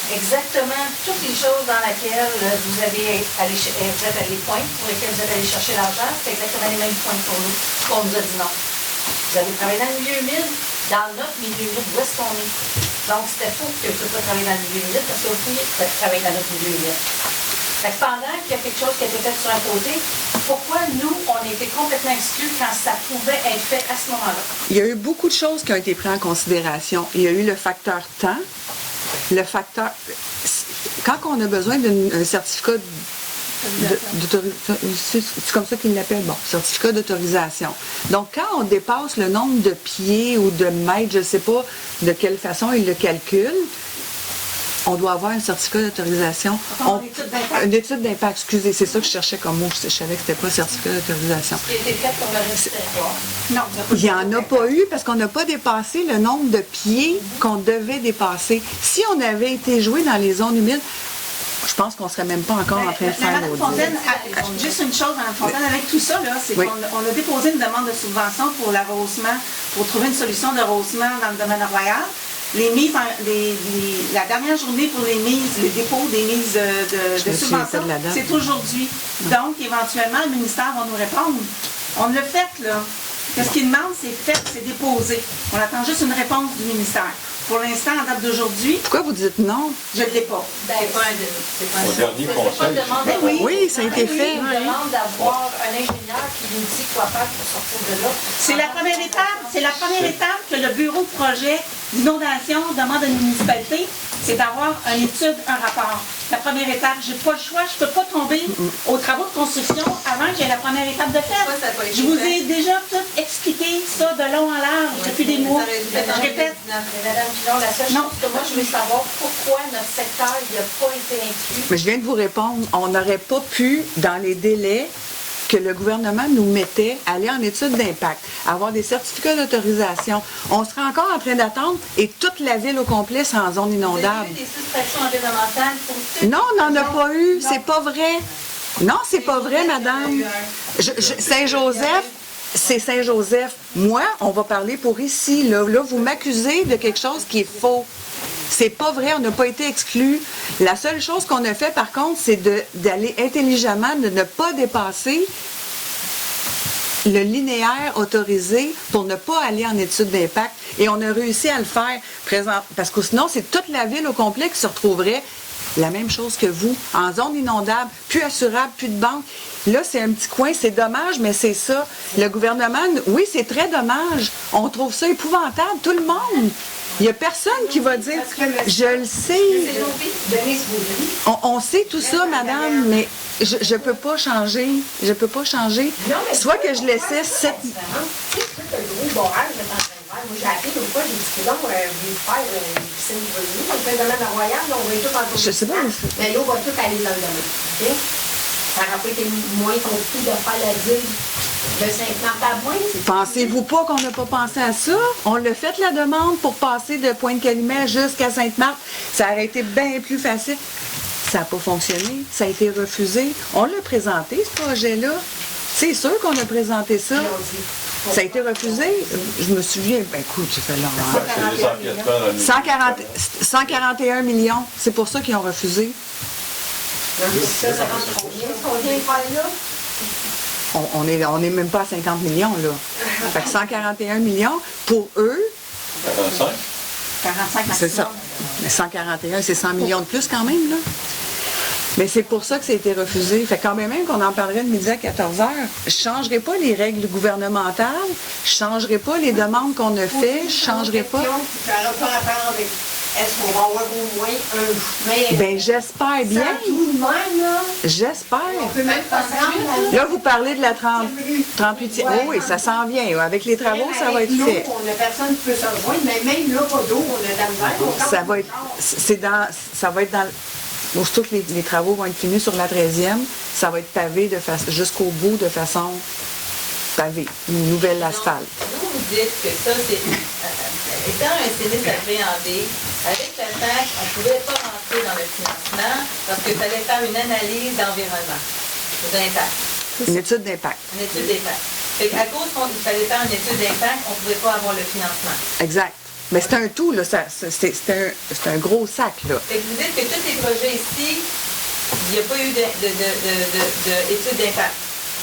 Exactement toutes les choses dans lesquelles vous êtes allés points, pour lesquelles vous êtes allés chercher l'argent, c'est exactement les mêmes points pour nous, qu'on nous a dit non. Vous avez travaillé dans le milieu humide, dans notre milieu humide, où est-ce qu'on est? Donc, c'était faux que vous ne pouvez pas travailler dans le milieu humide, parce que vous pouvez travailler dans notre milieu humide. Fait que pendant qu'il y a quelque chose qui a été fait sur un côté, pourquoi nous, on a été complètement exclus quand ça pouvait être fait à ce moment-là? Il y a eu beaucoup de choses qui ont été prises en considération. Il y a eu le facteur temps, le facteur... Quand on a besoin d'un certificat c'est comme ça qu'ils l'appellent, bon, certificat d'autorisation. Donc, quand on dépasse le nombre de pieds ou de mètres, je ne sais pas de quelle façon ils le calculent, on doit avoir un certificat d'autorisation. Une étude d'impact, excusez, c'est ça que je cherchais comme mot. Je savais que c'était pas certificat d'autorisation. Ce qui a été fait pour le reste du territoire. Non. Il n'y en a pas eu parce qu'on n'a pas dépassé le nombre de pieds qu'on devait dépasser. Si on avait été joué dans les zones humides, je pense qu'on ne serait même pas encore en train de faire Madame nos Fontaine, juste une chose, Madame Fontaine, avec tout ça, c'est qu'on a déposé une demande de subvention pour l'arrosement, pour trouver une solution d'arrosement dans le domaine royal. Les mises, la dernière journée pour les mises, le dépôt des mises de subvention, c'est aujourd'hui. Donc, éventuellement, le ministère va nous répondre. On l'a fait, là. Qu'est-ce qu'il demande, c'est fait, c'est déposé. On attend juste une réponse du ministère. Pour l'instant, en date d'aujourd'hui... Pourquoi vous dites non? Je ne l'ai pas. Au dernier conseil. Oui, ça a été fait. On demande d'avoir un ingénieur qui nous dit quoi faire pour sortir de là. C'est la première étape. C'est la première étape que le bureau de projet d'inondation demande à une municipalité, c'est d'avoir une étude, un rapport. La première étape, je n'ai pas le choix, je ne peux pas tomber aux travaux de construction avant qu'il y ait la première étape de fait. Je vous ai déjà tout expliqué ça de long en large depuis des mois. Je répète. Madame Pilon, la seule chose que moi je veux savoir, pourquoi notre secteur n'a pas été inclus? Mais je viens de vous répondre, on n'aurait pas pu, dans les délais que le gouvernement nous mettait, aller en étude d'impact, avoir des certificats d'autorisation. On serait encore en train d'attendre et toute la ville au complet sera en zone inondable. Des soustractions environnementales pour... Non, on n'en a pas eu. C'est pas vrai. Non, c'est pas vrai, madame. Saint-Joseph, c'est Saint-Joseph. Moi, on va parler pour ici. Là, vous m'accusez de quelque chose qui est faux. C'est pas vrai, on n'a pas été exclus. La seule chose qu'on a fait, par contre, c'est d'aller intelligemment, de ne pas dépasser le linéaire autorisé pour ne pas aller en étude d'impact. Et on a réussi à le faire présent, parce que sinon, c'est toute la ville au complet qui se retrouverait la même chose que vous, en zone inondable, plus assurable, plus de banque. Là, c'est un petit coin, c'est dommage, mais c'est ça. Le gouvernement, oui, c'est très dommage. On trouve ça épouvantable, tout le monde. Il n'y a personne qui va dire, je le sais. On sait tout ça, madame, mais je ne peux pas changer. Je ne peux pas changer. Soit que je laissais cette... Moi, j'ai appelé une fois, j'ai dit que non, vous voulez faire une piscine brûlée, on fait le domaine à Royal, on va tout en Je sais pas. Mais l'eau va tout aller dans le domaine. OK? Ça n'aurait pas été moins compliqué de faire la digue de Sainte-Marthe à Bois. Pensez-vous pas qu'on n'a pas pensé à ça? On l'a fait la demande pour passer de Pointe-Calumet jusqu'à Sainte-Marthe. Ça aurait été bien plus facile. Ça n'a pas fonctionné. Ça a été refusé. On l'a présenté, ce projet-là. C'est sûr qu'on a présenté ça. Ça a été refusé. Je me souviens, ben écoute, j'ai fait l'horreur. 141 millions. C'est pour ça qu'ils ont refusé. On est même pas à 50 millions, là. Fait que 141 millions, pour eux... 45? 45 maximum. C'est ça. Mais 141, c'est 100 millions de plus quand même, là. Mais c'est pour ça que ça a été refusé. Fait quand même qu'on en parlerait de midi à 14h, je ne changerai pas les règles gouvernementales, je ne changerai pas les demandes qu'on a faites, je ne changerai pas. Ça n'a pas rapport avec est-ce qu'on va avoir au moins un chemin. Ben j'espère bien. Tout de même, là. J'espère. On peut même pas se rendre. Là, vous parlez de la 38e. Oh, oui, ça s'en vient. Avec les travaux, ça va être fait. On a personne qui peut se rejoindre, mais même là, pas d'eau, on a de la misère. Ça va être dans. Aussitôt que les travaux vont être finis sur la 13e, ça va être pavé jusqu'au bout de façon pavée, une nouvelle asphalte. Vous vous dites que ça, c'est. Étant un sinistre appréhendé, avec la taxe, on ne pouvait pas rentrer dans le financement parce qu'il fallait faire une analyse d'environnement, d'impact. Une étude d'impact. Une étude d'impact. Fait qu'à cause qu'il fallait faire une étude d'impact, on ne pouvait pas avoir le financement. Exact. Mais c'est un tout, là. C'est un gros sac, là. Fait que vous dites que tous les projets ici, il n'y a pas eu d'étude d'impact.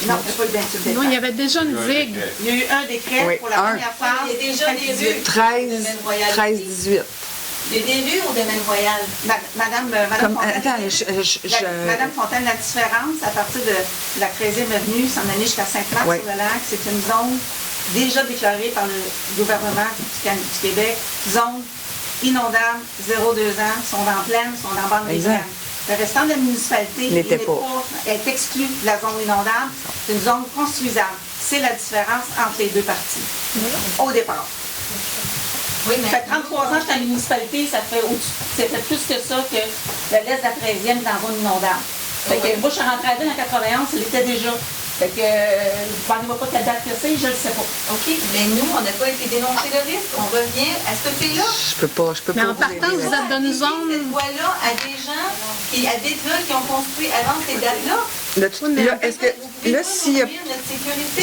Non, il n'y a pas eu d'étude d'impact. Non, il y avait déjà une digue. Il y a eu un décret pour la première phase. Il y a déjà des rues. 13-18. Il y a des rues au domaine royal. Madame Fontaine, la différence à partir de la 13e avenue, s'en aller jusqu'à Sainte-Marthe-sur-le-Lac, c'est une zone déjà déclarée par le gouvernement du Québec, zone inondable, 0-2 ans, sont en plaine, sont en bande rivière. Le restant de la municipalité est exclu de la zone inondable, c'est une zone construisable. C'est la différence entre les deux parties, au départ. Oui, mais ça fait 33 ans que je suis à la municipalité, ça fait plus que ça que le l'est de la 13e dans la zone inondable. Fait que moi, je suis rentrée à la ville en 91, elle était déjà. Fait que, je ne vois pas quelle date que c'est, je ne le sais pas. OK, mais nous, on n'a pas été dénoncé le risque. On revient à ce fait-là. Je peux pas. Mais en partant, vous êtes dans une zone. Cette voie-là à des gens qui habitent là, qui ont construit avant ces dates-là.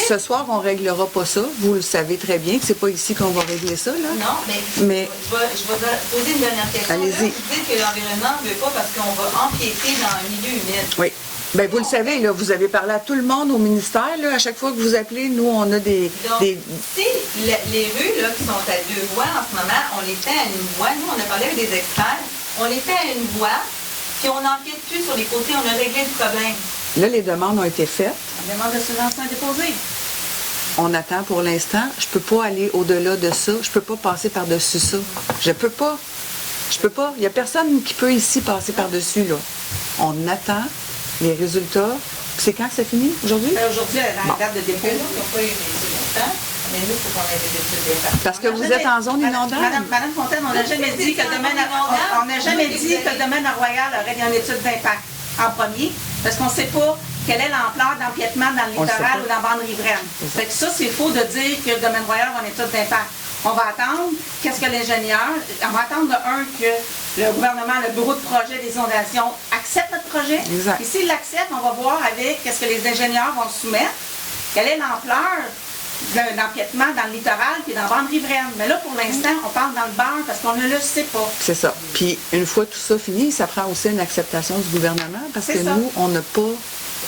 Ce soir, on ne réglera pas ça. Vous le savez très bien que c'est pas ici qu'on va régler ça, là. Non, mais je vais poser une dernière question. Allez-y. Vous dites que l'environnement ne veut pas parce qu'on va empiéter dans un milieu humide. Oui. Bien, vous le savez, là, vous avez parlé à tout le monde au ministère. Là, à chaque fois que vous appelez, nous, on a des... Si les rues là, qui sont à 2 voies en ce moment, on les fait à une voie. Nous, on a parlé avec des experts. On les fait à une voie, puis on n'empiète plus sur les côtés. On a réglé le problème. Là, les demandes ont été faites. La demande de subvention est déposée. On attend pour l'instant. Je ne peux pas aller au-delà de ça. Je ne peux pas passer par-dessus ça. Je peux pas. Je peux pas. Il n'y a personne qui peut ici passer par-dessus, là. On attend les résultats. C'est quand que ça finit? Aujourd'hui? Aujourd'hui, la date de dépôt. Il n'y a pas eu longtemps, mais nous, il faut qu'on ait des études d'impact. Parce que vous êtes en zone inondable. Madame Fontaine, on n'a jamais dit que le domaine à Royal aurait une étude d'impact en premier, parce qu'on ne sait pas quelle est l'ampleur d'empiètement dans le littoral ou dans la bande riveraine. Fait que ça, c'est faux de dire que le domaine royal va une étude d'impact. On va attendre, qu'est-ce que l'ingénieur, on va attendre de un que le gouvernement, le bureau de projet des inondations accepte notre projet. Exact. Et s'il l'accepte, on va voir avec qu'est-ce que les ingénieurs vont soumettre, quelle est l'ampleur d'empiètement dans le littoral et dans la bande riveraine. Mais là, pour l'instant, on parle dans le beurre parce qu'on ne le sait pas. C'est ça. Puis, une fois tout ça fini, ça prend aussi une acceptation du gouvernement parce que nous, on n'a pas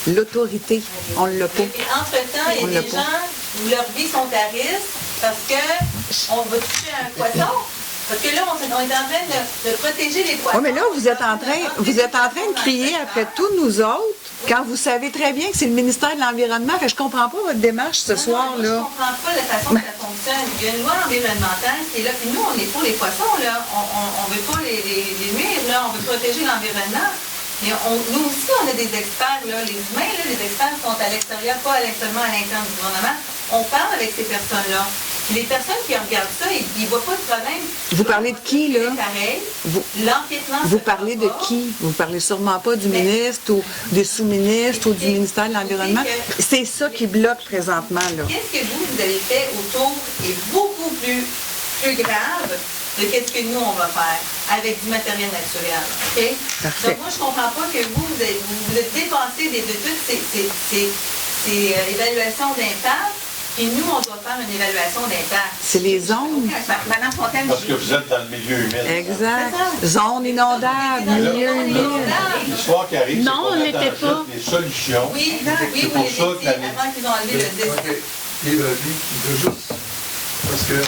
l'autorité. On ne l'a pas. Et entre-temps, il y a des gens où leurs vies sont à risque parce qu'on va toucher un poisson. Parce que là, on est en train de protéger les poissons. Oui, mais là, vous êtes en train de crier après tous nous autres quand vous savez très bien que c'est le ministère de l'Environnement. Je ne comprends pas votre démarche ce soir-là. Je ne comprends pas la façon dont ça fonctionne. Il y a une loi environnementale qui est là. Puis nous, on est pour les poissons, là. On ne veut pas les nuire, là. On veut protéger l'environnement. Mais nous aussi, on a des experts, là. Les humains, là, les experts sont à l'extérieur, pas seulement à l'intérieur du gouvernement. On parle avec ces personnes-là. Les personnes qui regardent ça, ils ne voient pas de problème. Vous parlez de qui, là? Pareil. L'empiètement. Vous parlez de qui? Vous ne parlez sûrement pas du ministre ou des sous-ministres ou du ministère de l'Environnement. C'est ça qui bloque présentement, là. Qu'est-ce que vous avez fait autour est beaucoup plus grave de qu'est-ce que nous, on va faire avec du matériel naturel. OK? Parfait. Donc, moi, je ne comprends pas que vous êtes dépassé de toutes ces évaluations d'impact. Et nous, on doit faire une évaluation d'impact. C'est les zones. Madame Fontaine. Parce que vous êtes dans le milieu humide. Exact. Zone inondable, milieu humide. L'histoire qui arrive, non, on n'était pas. Les solutions. Oui, c'est pour ça que avant qu'ils ont enlevé le disque. Et il veut juste. Parce que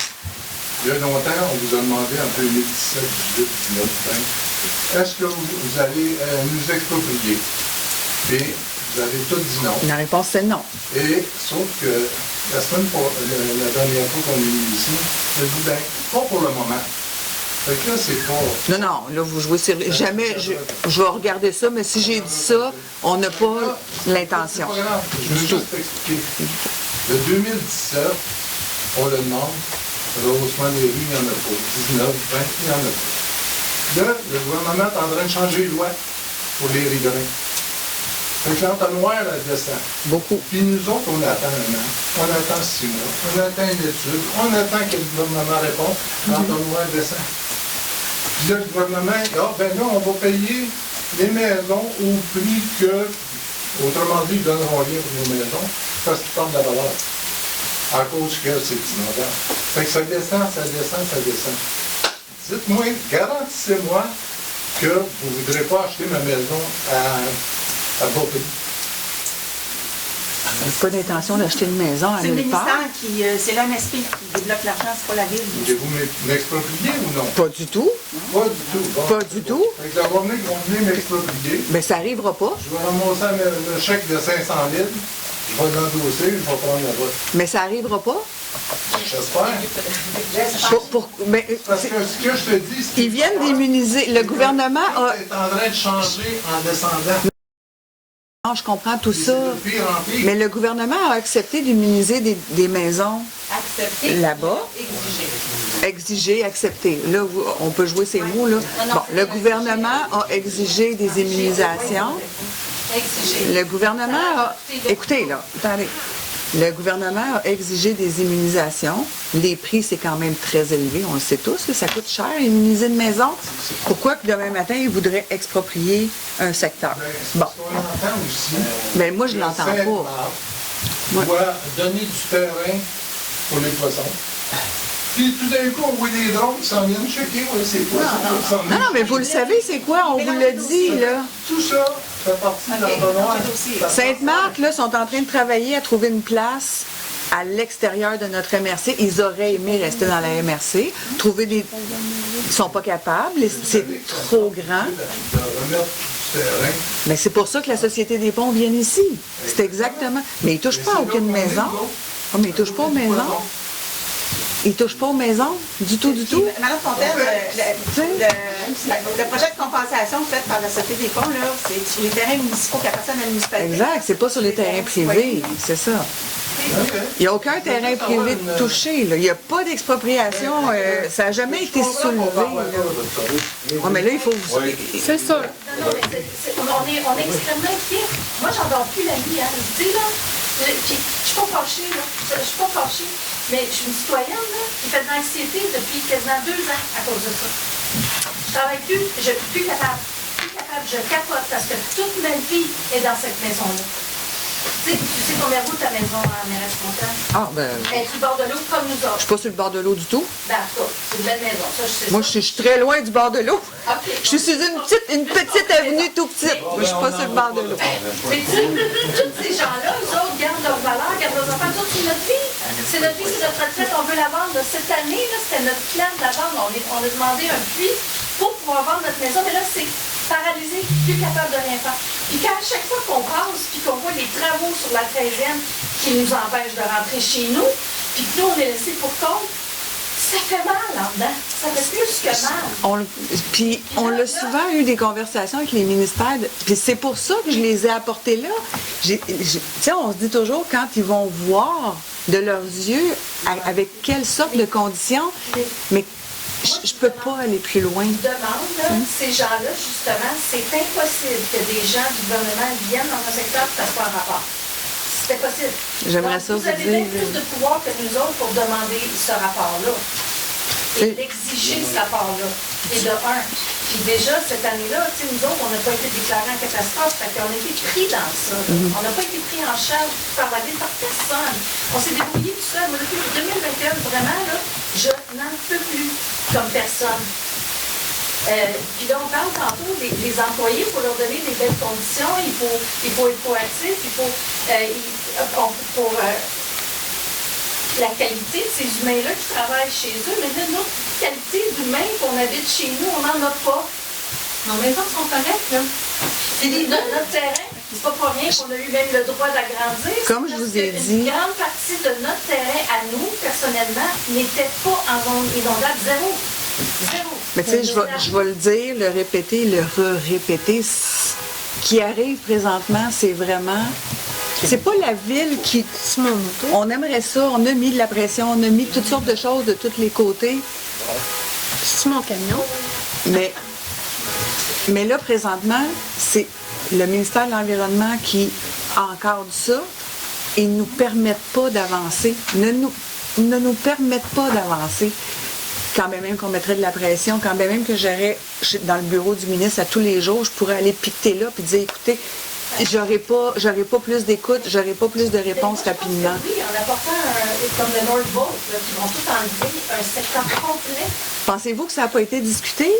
il y a longtemps, on vous a demandé en 2017, 2018, 2019, 2020, est-ce que vous allez nous exproprier? Et vous avez tous dit non. La réponse, c'est non. Et sauf que la dernière fois qu'on est venu ici, je dis, ben, pas pour le moment. Fait que là, c'est pas... Non, là, vous jouez sérieux. Jamais, je vais regarder ça, mais si j'ai dit ça, on n'a pas l'intention. C'est pas grave, je veux juste expliquer. Le 2017, on le demande, le rehaussement des rues, il n'y en a pas. 19, 20, il n'y en a pas. Là, le gouvernement est en train de changer les lois pour les riverains. Fait que l'entonnoir, elle descend. Beaucoup. Puis nous autres, on attend un an, on attend 6 mois, on attend une étude, on attend que le gouvernement réponde, l'entonnoir descend. Puis là, le gouvernement, ben là, on va payer les maisons au prix que, autrement dit, ils ne donneront rien pour nos maisons, parce qu'ils perdent de la valeur. À cause que c'est inondable. Fait que ça descend, ça descend, ça descend. Dites-moi, garantissez-moi que vous ne voudrez pas acheter ma maison à bas prix. Pas d'intention d'acheter une maison à C'est le nulle part. ministère qui, c'est l'MSP qui débloque l'argent, c'est pas la ville. Voulez-vous m'exproprier ou non? Pas du tout. Pas du tout. Bon. Pas du tout. Fait que la journée qu'ils vont venir m'exproprier, Mais ça n'arrivera pas. je vais ramasser le chèque de 500 000, je vais l'endosser, je vais prendre la vote. Mais ça n'arrivera pas. J'espère. Mais, Parce que ce que je te dis, c'est... ils viennent d'immuniser. Le gouvernement a... est en train de changer en descendant. Non, je comprends tout ça. De pire en pire. Mais le gouvernement a accepté d'immuniser des maisons Accepter. là-bas. Exiger. Exiger, accepter. Là, on peut jouer ces mots, là. Bon, le gouvernement a exigé des immunisations. Exiger. Le gouvernement a... Écoutez, là, attendez. Le gouvernement a exigé des immunisations. Les prix, c'est quand même très élevé, on le sait tous, là, ça coûte cher, immuniser une maison. Pourquoi que demain matin, ils voudraient exproprier un secteur? Bon. On entend aussi... Ben, moi, je l'entends pas. On doit donner du terrain pour les poissons. Puis tout d'un coup, on voit des drones qui s'en viennent checker, ouais, c'est quoi ça? Non, mais vous le savez, c'est quoi? On vous l'a dit, là. Tout ça fait partie de l'entonnoir. Sainte-Marthe, là, sont en train de travailler à trouver une place à l'extérieur de notre MRC. Ils auraient aimé rester dans la MRC. Trouver des... Ils sont pas capables. C'est trop grand. De remettre du terrain. Mais c'est pour ça que la Société des ponts vient ici. C'est exactement... Mais ils touchent pas à aucune maison. Oh, mais ils touchent pas aux maisons. Ils touchent pas aux maisons, du tout, du tout. Madame Fontaine, le projet de compensation fait par la Société des ponts, là, c'est sur les terrains municipaux qui appartiennent à la municipalité. Exact, c'est pas sur les terrains privés, c'est ça. Il n'y a aucun terrain privé touché, là. Il n'y a pas d'expropriation, ça n'a jamais été soulevé. Oh, mais là, il faut... C'est sûr. Non, mais on est extrêmement inquiets. Moi, j'en dors plus la nuit, hein. Je dis, là, puis, je suis pas fâchée, là. Je suis pas fâchée. Mais je suis une citoyenne, là, qui fait de l'anxiété depuis quasiment 2 ans à cause de ça. Je travaille plus, je suis plus capable. Je capote parce que toute ma vie est dans cette maison-là. Tu sais combien vaut ta maison à Mairesse Fontaine? Ah, ben... Elle est sur le bord de l'eau comme nous autres. Je suis pas sur le bord de l'eau du tout. Ben, en tout cas, c'est une belle maison, ça, je sais. Moi, je suis très loin du bord de l'eau. OK. Je suis sur une petite avenue tout petite. Moi, je suis pas sur le bord de l'eau. Mais tu sais, tous ces gens-là, eux autres, gardent leurs valeurs, gardent leurs enfants. Nous autres, c'est notre vie. C'est notre vie, c'est notre retraite. On veut la vendre. Cette année, là, c'était notre plan de la vendre. On a demandé un puits pour pouvoir vendre notre maison. Mais là, c'est paralysé, plus capable de rien faire. Puis quand à chaque fois qu'on passe, puis qu'on voit les travaux sur la 13e qui nous empêchent de rentrer chez nous, puis que nous, on est laissés pour compte, ça fait mal en dedans. Ça fait plus que mal. Puis on a souvent eu des conversations avec les ministères. Puis c'est pour ça que je les ai apportés là. Tu sais, on se dit toujours, quand ils vont voir de leurs yeux avec quelle sorte de conditions, mais je peux pas aller plus loin. Demande, là, ces gens-là, justement, c'est impossible que des gens du gouvernement viennent dans un secteur et que ça soit en rapport. C'est impossible. J'aimerais donc, ça vous avez bien plus de pouvoir que nous autres pour demander ce rapport-là. Et d'exiger ce rapport-là. Et de un. Puis déjà, cette année-là, tu sais, nous autres, on n'a pas été déclarés en catastrophe, fait qu'on a été pris dans ça. On n'a pas été pris en charge par la ville, par personne. On s'est débrouillé tout seul. Moi, depuis 2021, vraiment, là, je n'en peux plus comme personne. Puis là, on parle tantôt des employés, pour leur donner des belles conditions, il faut être proactif, pour la qualité de ces humains-là qui travaillent chez eux, mais notre qualité d'humain qu'on habite chez nous, on n'en a pas. Nos maisons sont correctes, là. C'est des Notre terrain, c'est pas pour rien qu'on a eu même le droit d'agrandir. Comme je vous ai dit. Une grande partie de notre terrain à nous, personnellement, n'était pas en zone inondable. Zéro. Mais tu sais, je vais le dire, le répéter, le répéter. Ce qui arrive présentement, c'est vraiment... C'est pas la ville qui... On aimerait ça, on a mis de la pression, on a mis toutes sortes de choses de tous les côtés. C'est mon camion. Mais là, présentement, c'est le ministère de l'Environnement qui encadre ça et ne nous permettent pas d'avancer. Ne nous permettent pas d'avancer. Quand même qu'on mettrait de la pression, quand même que j'aurais dans le bureau du ministre à tous les jours, je pourrais aller piqueter là et dire, écoutez, j'aurais pas plus d'écoute, j'aurais pas plus de réponses rapidement. Oui, en apportant, comme le Northvolt, qui vont tout enlever un secteur complet. Pensez-vous que ça n'a pas été discuté?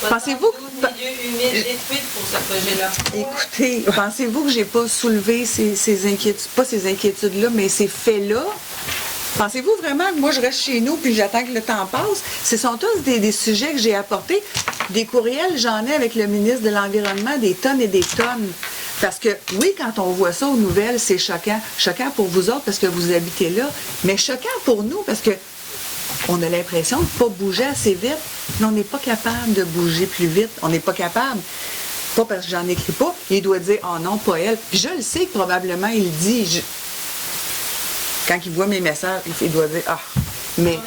Pensez-vous que... milieu humide et fluide pour ce projet-là. Écoutez, pensez-vous que j'ai pas soulevé ces inquiétudes, pas ces inquiétudes-là, mais ces faits-là? Pensez-vous vraiment que moi, je reste chez nous puis j'attends que le temps passe? Ce sont tous des sujets que j'ai apportés. Des courriels, j'en ai avec le ministre de l'Environnement, des tonnes et des tonnes. Parce que, oui, quand on voit ça aux nouvelles, c'est choquant. Choquant pour vous autres parce que vous habitez là, mais choquant pour nous parce que on a l'impression de ne pas bouger assez vite, mais on n'est pas capable de bouger plus vite. On n'est pas capable. Pas parce que j'en écris pas. Il doit dire « Oh non, pas elle ». Puis je le sais que probablement il dit... Quand il voit mes messages, il doit dire « Ah, mais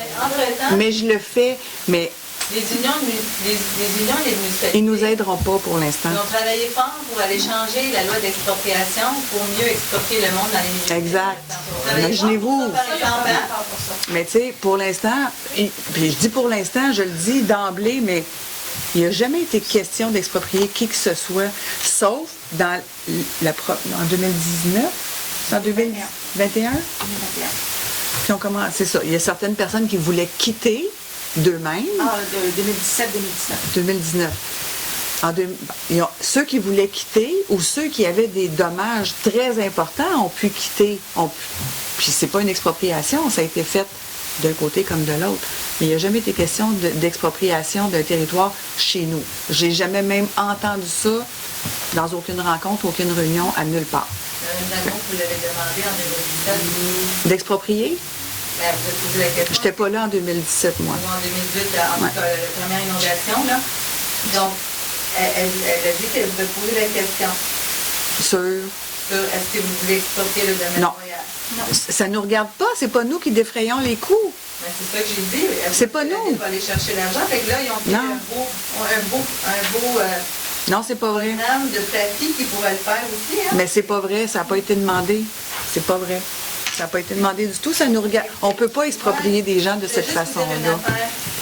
je le fais, mais... » Les unions et les municipalités... Ils nous aideront pas pour l'instant. Ils ont travaillé fort pour aller changer la loi d'expropriation pour mieux exproprier le monde dans les milieux. Exact. Imaginez-vous. Mais tu sais, pour l'instant, puis je dis pour l'instant, je le dis d'emblée, mais il n'y a jamais été question d'exproprier qui que ce soit, sauf en 2019, en 2021. Puis on commence, c'est ça. Il y a certaines personnes qui voulaient quitter d'eux-mêmes. Ah, de 2017-2019. 2019. Ceux qui voulaient quitter ou ceux qui avaient des dommages très importants ont pu quitter. Puis c'est pas une expropriation, ça a été fait d'un côté comme de l'autre. Mais il n'y a jamais été question d'expropriation d'un territoire chez nous. J'ai jamais même entendu ça dans aucune rencontre, aucune réunion, à nulle part. Vous l'avez demandé en 2017. D'exproprier? Ben, vous avez posé la question. J'étais pas là en 2017, moi. Ou en 2018, en tout cas, la première inondation, là. Donc, elle a dit qu'elle vous a posé la question. Sur est-ce que vous voulez exproprier le domaine royal? Non. Ça ne nous regarde pas, c'est pas nous qui défrayons les coûts. Ben, c'est ça que j'ai dit. C'est pas nous. Elle va aller chercher l'argent. Fait que là, ils ont fait un beau non, c'est pas vrai. de trafic qui pourrait le faire aussi. Hein? Mais c'est pas vrai, ça n'a pas été demandé. C'est pas vrai. Ça n'a pas été demandé du tout. Ça nous regarde. On ne peut pas exproprier des gens de cette façon-là.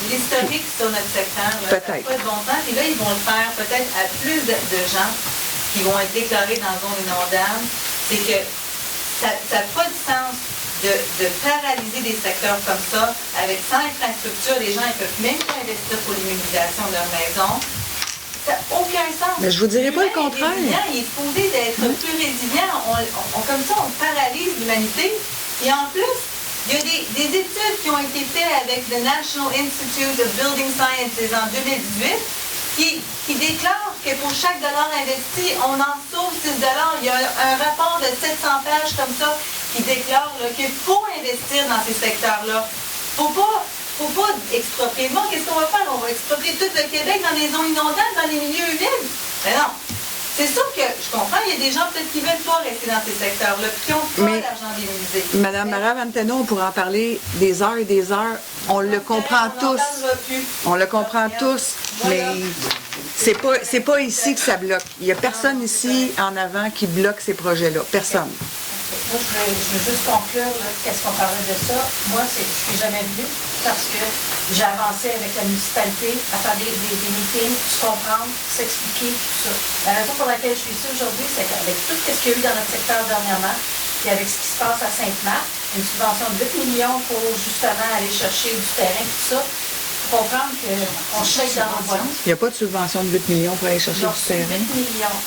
L'historique sur notre secteur, là, peut-être. Ça n'a pas de bon sens. Et là, ils vont le faire peut-être à plus de gens qui vont être déclarés dans zone inondable. C'est que ça n'a pas de sens de paralyser des secteurs comme ça, avec sans infrastructure. Les gens ne peuvent même pas investir pour l'immobilisation de leur maison. Ça n'a aucun sens. Mais je vous dirais pas le contraire. Il est supposé d'être plus résilient. Comme ça, on paralyse l'humanité. Et en plus, il y a des études qui ont été faites avec le National Institute of Building Sciences en 2018 qui déclarent que pour chaque dollar investi, on en sauve 6 $. Il y a un rapport de 700 pages comme ça qui déclare qu'il faut investir dans ces secteurs-là. Faut pas exproprier. Bon, qu'est-ce qu'on va faire? On va exproprier tout le Québec dans des zones inondables, dans les milieux humides? Mais non. C'est sûr que, je comprends, il y a des gens peut-être qui ne veulent pas rester dans ces secteurs-là, qui n'ont pas l'argent d'immuniser. Madame Maravantano, on pourrait en parler des heures et des heures. On le comprend tous. On le comprend tous, mais c'est pas ici que ça bloque. Il n'y a personne ici en avant qui bloque ces projets-là. Personne. Moi, je veux juste conclure, qu'est-ce qu'on parlait de ça. Moi, je ne suis jamais venue parce que j'ai avancé avec la municipalité à faire des meetings, se comprendre, s'expliquer, tout ça. La raison pour laquelle je suis ici aujourd'hui, c'est qu'avec tout ce qu'il y a eu dans notre secteur dernièrement, et avec ce qui se passe à Sainte-Marthe, une subvention de 8 millions pour justement aller chercher du terrain, tout ça, pour comprendre qu'on chèque dans nos bonnes. Il n'y a pas de subvention de 8 millions pour aller chercher du terrain. 8 millions.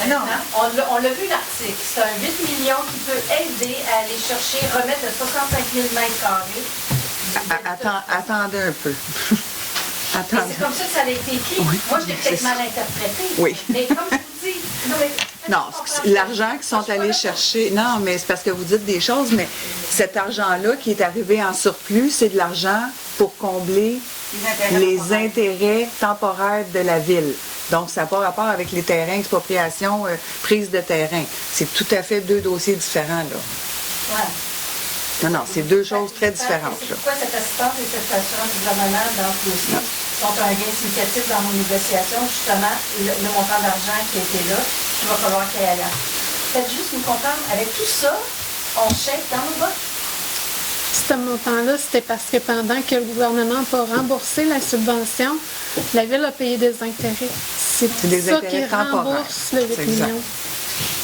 Non. On l'a vu l'article. C'est un 8 millions qui peut aider à aller chercher, remettre le 65 000 mètres carrés. Attendez un peu. attends. Mais c'est comme ça que ça a été écrit. Oui, Moi, je l'ai peut-être c'est mal ça. interprété. Oui. Mais comme je vous dis, non, mais Non, l'argent qu'ils sont allés chercher, non, mais c'est parce que vous dites des choses, mais cet argent-là qui est arrivé en surplus, c'est de l'argent pour combler les intérêts temporaires de la ville. Donc, ça n'a pas rapport avec les terrains, expropriation, prise de terrain. C'est tout à fait deux dossiers différents, là. Ouais. Non, non, c'est deux choses très différentes, C'est là. pourquoi cette assistance et cette assurance gouvernementale dans ce dossier sont un gain significatif dans nos négociations, justement, le montant d'argent qui était là, qu'il va falloir qu'il y ait là. Faites juste nous comprendre, avec tout ça, on chèque dans nos votes. Ce montant-là, c'était parce que pendant que le gouvernement n'a pas remboursé la subvention, la Ville a payé des intérêts. C'est des ça intérêts qui temporaires. rembourse le 8 C'est exact. millions.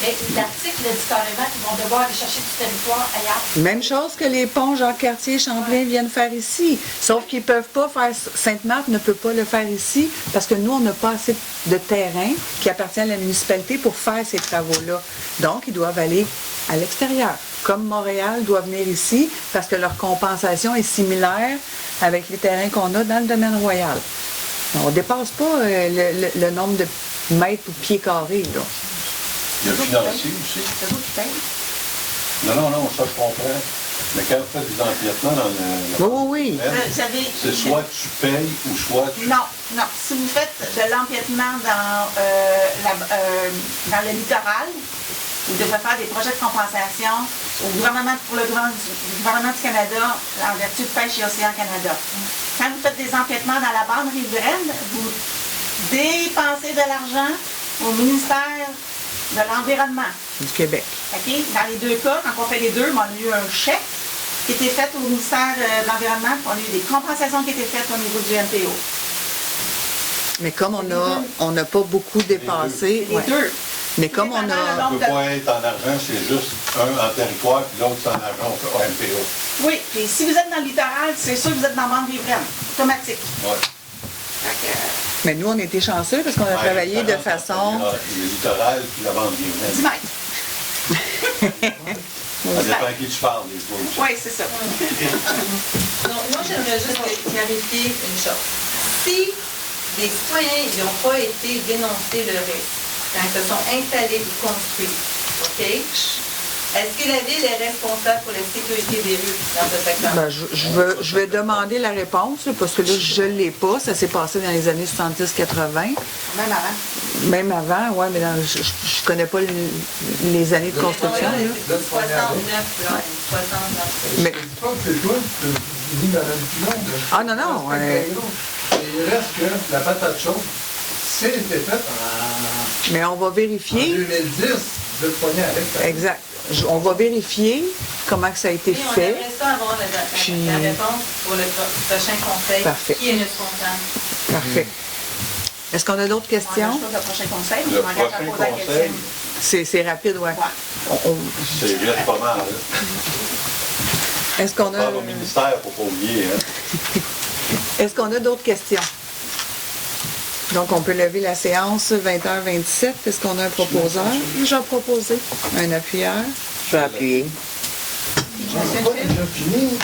Mais l'article dit carrément qu'ils vont devoir aller chercher du territoire ailleurs. Même chose que les ponts Jacques-Cartier, Champlain viennent faire ici. Sauf qu'ils ne peuvent pas faire, Sainte-Marthe ne peut pas le faire ici parce que nous, on n'a pas assez de terrain qui appartient à la municipalité pour faire ces travaux-là. Donc, ils doivent aller à l'extérieur. Comme Montréal doit venir ici parce que leur compensation est similaire avec les terrains qu'on a dans le domaine royal. On ne dépasse pas le nombre de mètres ou pieds carrés, là. Il y a le financier aussi. C'est vous qui payez. Non, ça je comprends. Mais quand vous faites des empiètements dans le... Oui. C'est soit tu payes ou soit tu... Non. Si vous faites de l'empiètement dans le littoral, vous devrez faire des projets de compensation pour le gouvernement du Canada en vertu de Pêche et Océan Canada. Quand vous faites des empiètements dans la bande riveraine, vous dépensez de l'argent au ministère de l'Environnement. Du Québec. OK? Dans les deux cas, quand on fait les deux, on a eu un chèque qui était fait au ministère de l'Environnement, puis on a eu des compensations qui étaient faites au niveau du MPO. Mais comme on n'a pas beaucoup dépassé... Les deux. Mais comme on a... Ça ne peut pas être en argent, c'est juste un en territoire, puis l'autre c'est en argent au MPO. Oui, puis si vous êtes dans le littoral, c'est sûr que vous êtes dans la bande riveraine. Automatique. Ouais. Mais nous, on était chanceux parce qu'on a travaillé de façon... Le littoral puis la bande riveraine. 10 mètres. Ça dépend à qui tu parles, les fois aussi. Oui, c'est ça. Donc, moi, j'aimerais juste clarifier une chose. Si les citoyens n'ont pas été dénoncés le risque quand ils se sont installés et construits, OK? Est-ce que la Ville est responsable pour la sécurité des rues dans ce secteur? Ben, je vais demander la réponse, là, parce que là, je ne l'ai pas. Ça s'est passé dans les années 70-80. Même avant, oui, mais je ne connais pas les années de construction. Là. 69, là. 69. Mais... Je pense que c'est toi qui dis Mme Pilon. Ah non. Il reste que la patate chaude, c'était fait en... Mais on va vérifier. En 2010, vous êtes poigné avec. Exact. On va vérifier comment que ça a été Oui, on fait. aimerait ça avoir la réponse pour le prochain conseil. Parfait. Qui est responsable? Parfait. Est-ce qu'on a d'autres questions? Le prochain conseil, Le prochain conseil, c'est rapide, oui. c'est vite pas mal. Est-ce qu'on a... Au ministère, il ne faut pas oublier. Hein. Est-ce qu'on a d'autres questions? Donc, on peut lever la séance 20h27. Est-ce qu'on a un proposeur? Je vais proposer. Un appuyeur? Je vais appuyer. J'ai pas déjà fini.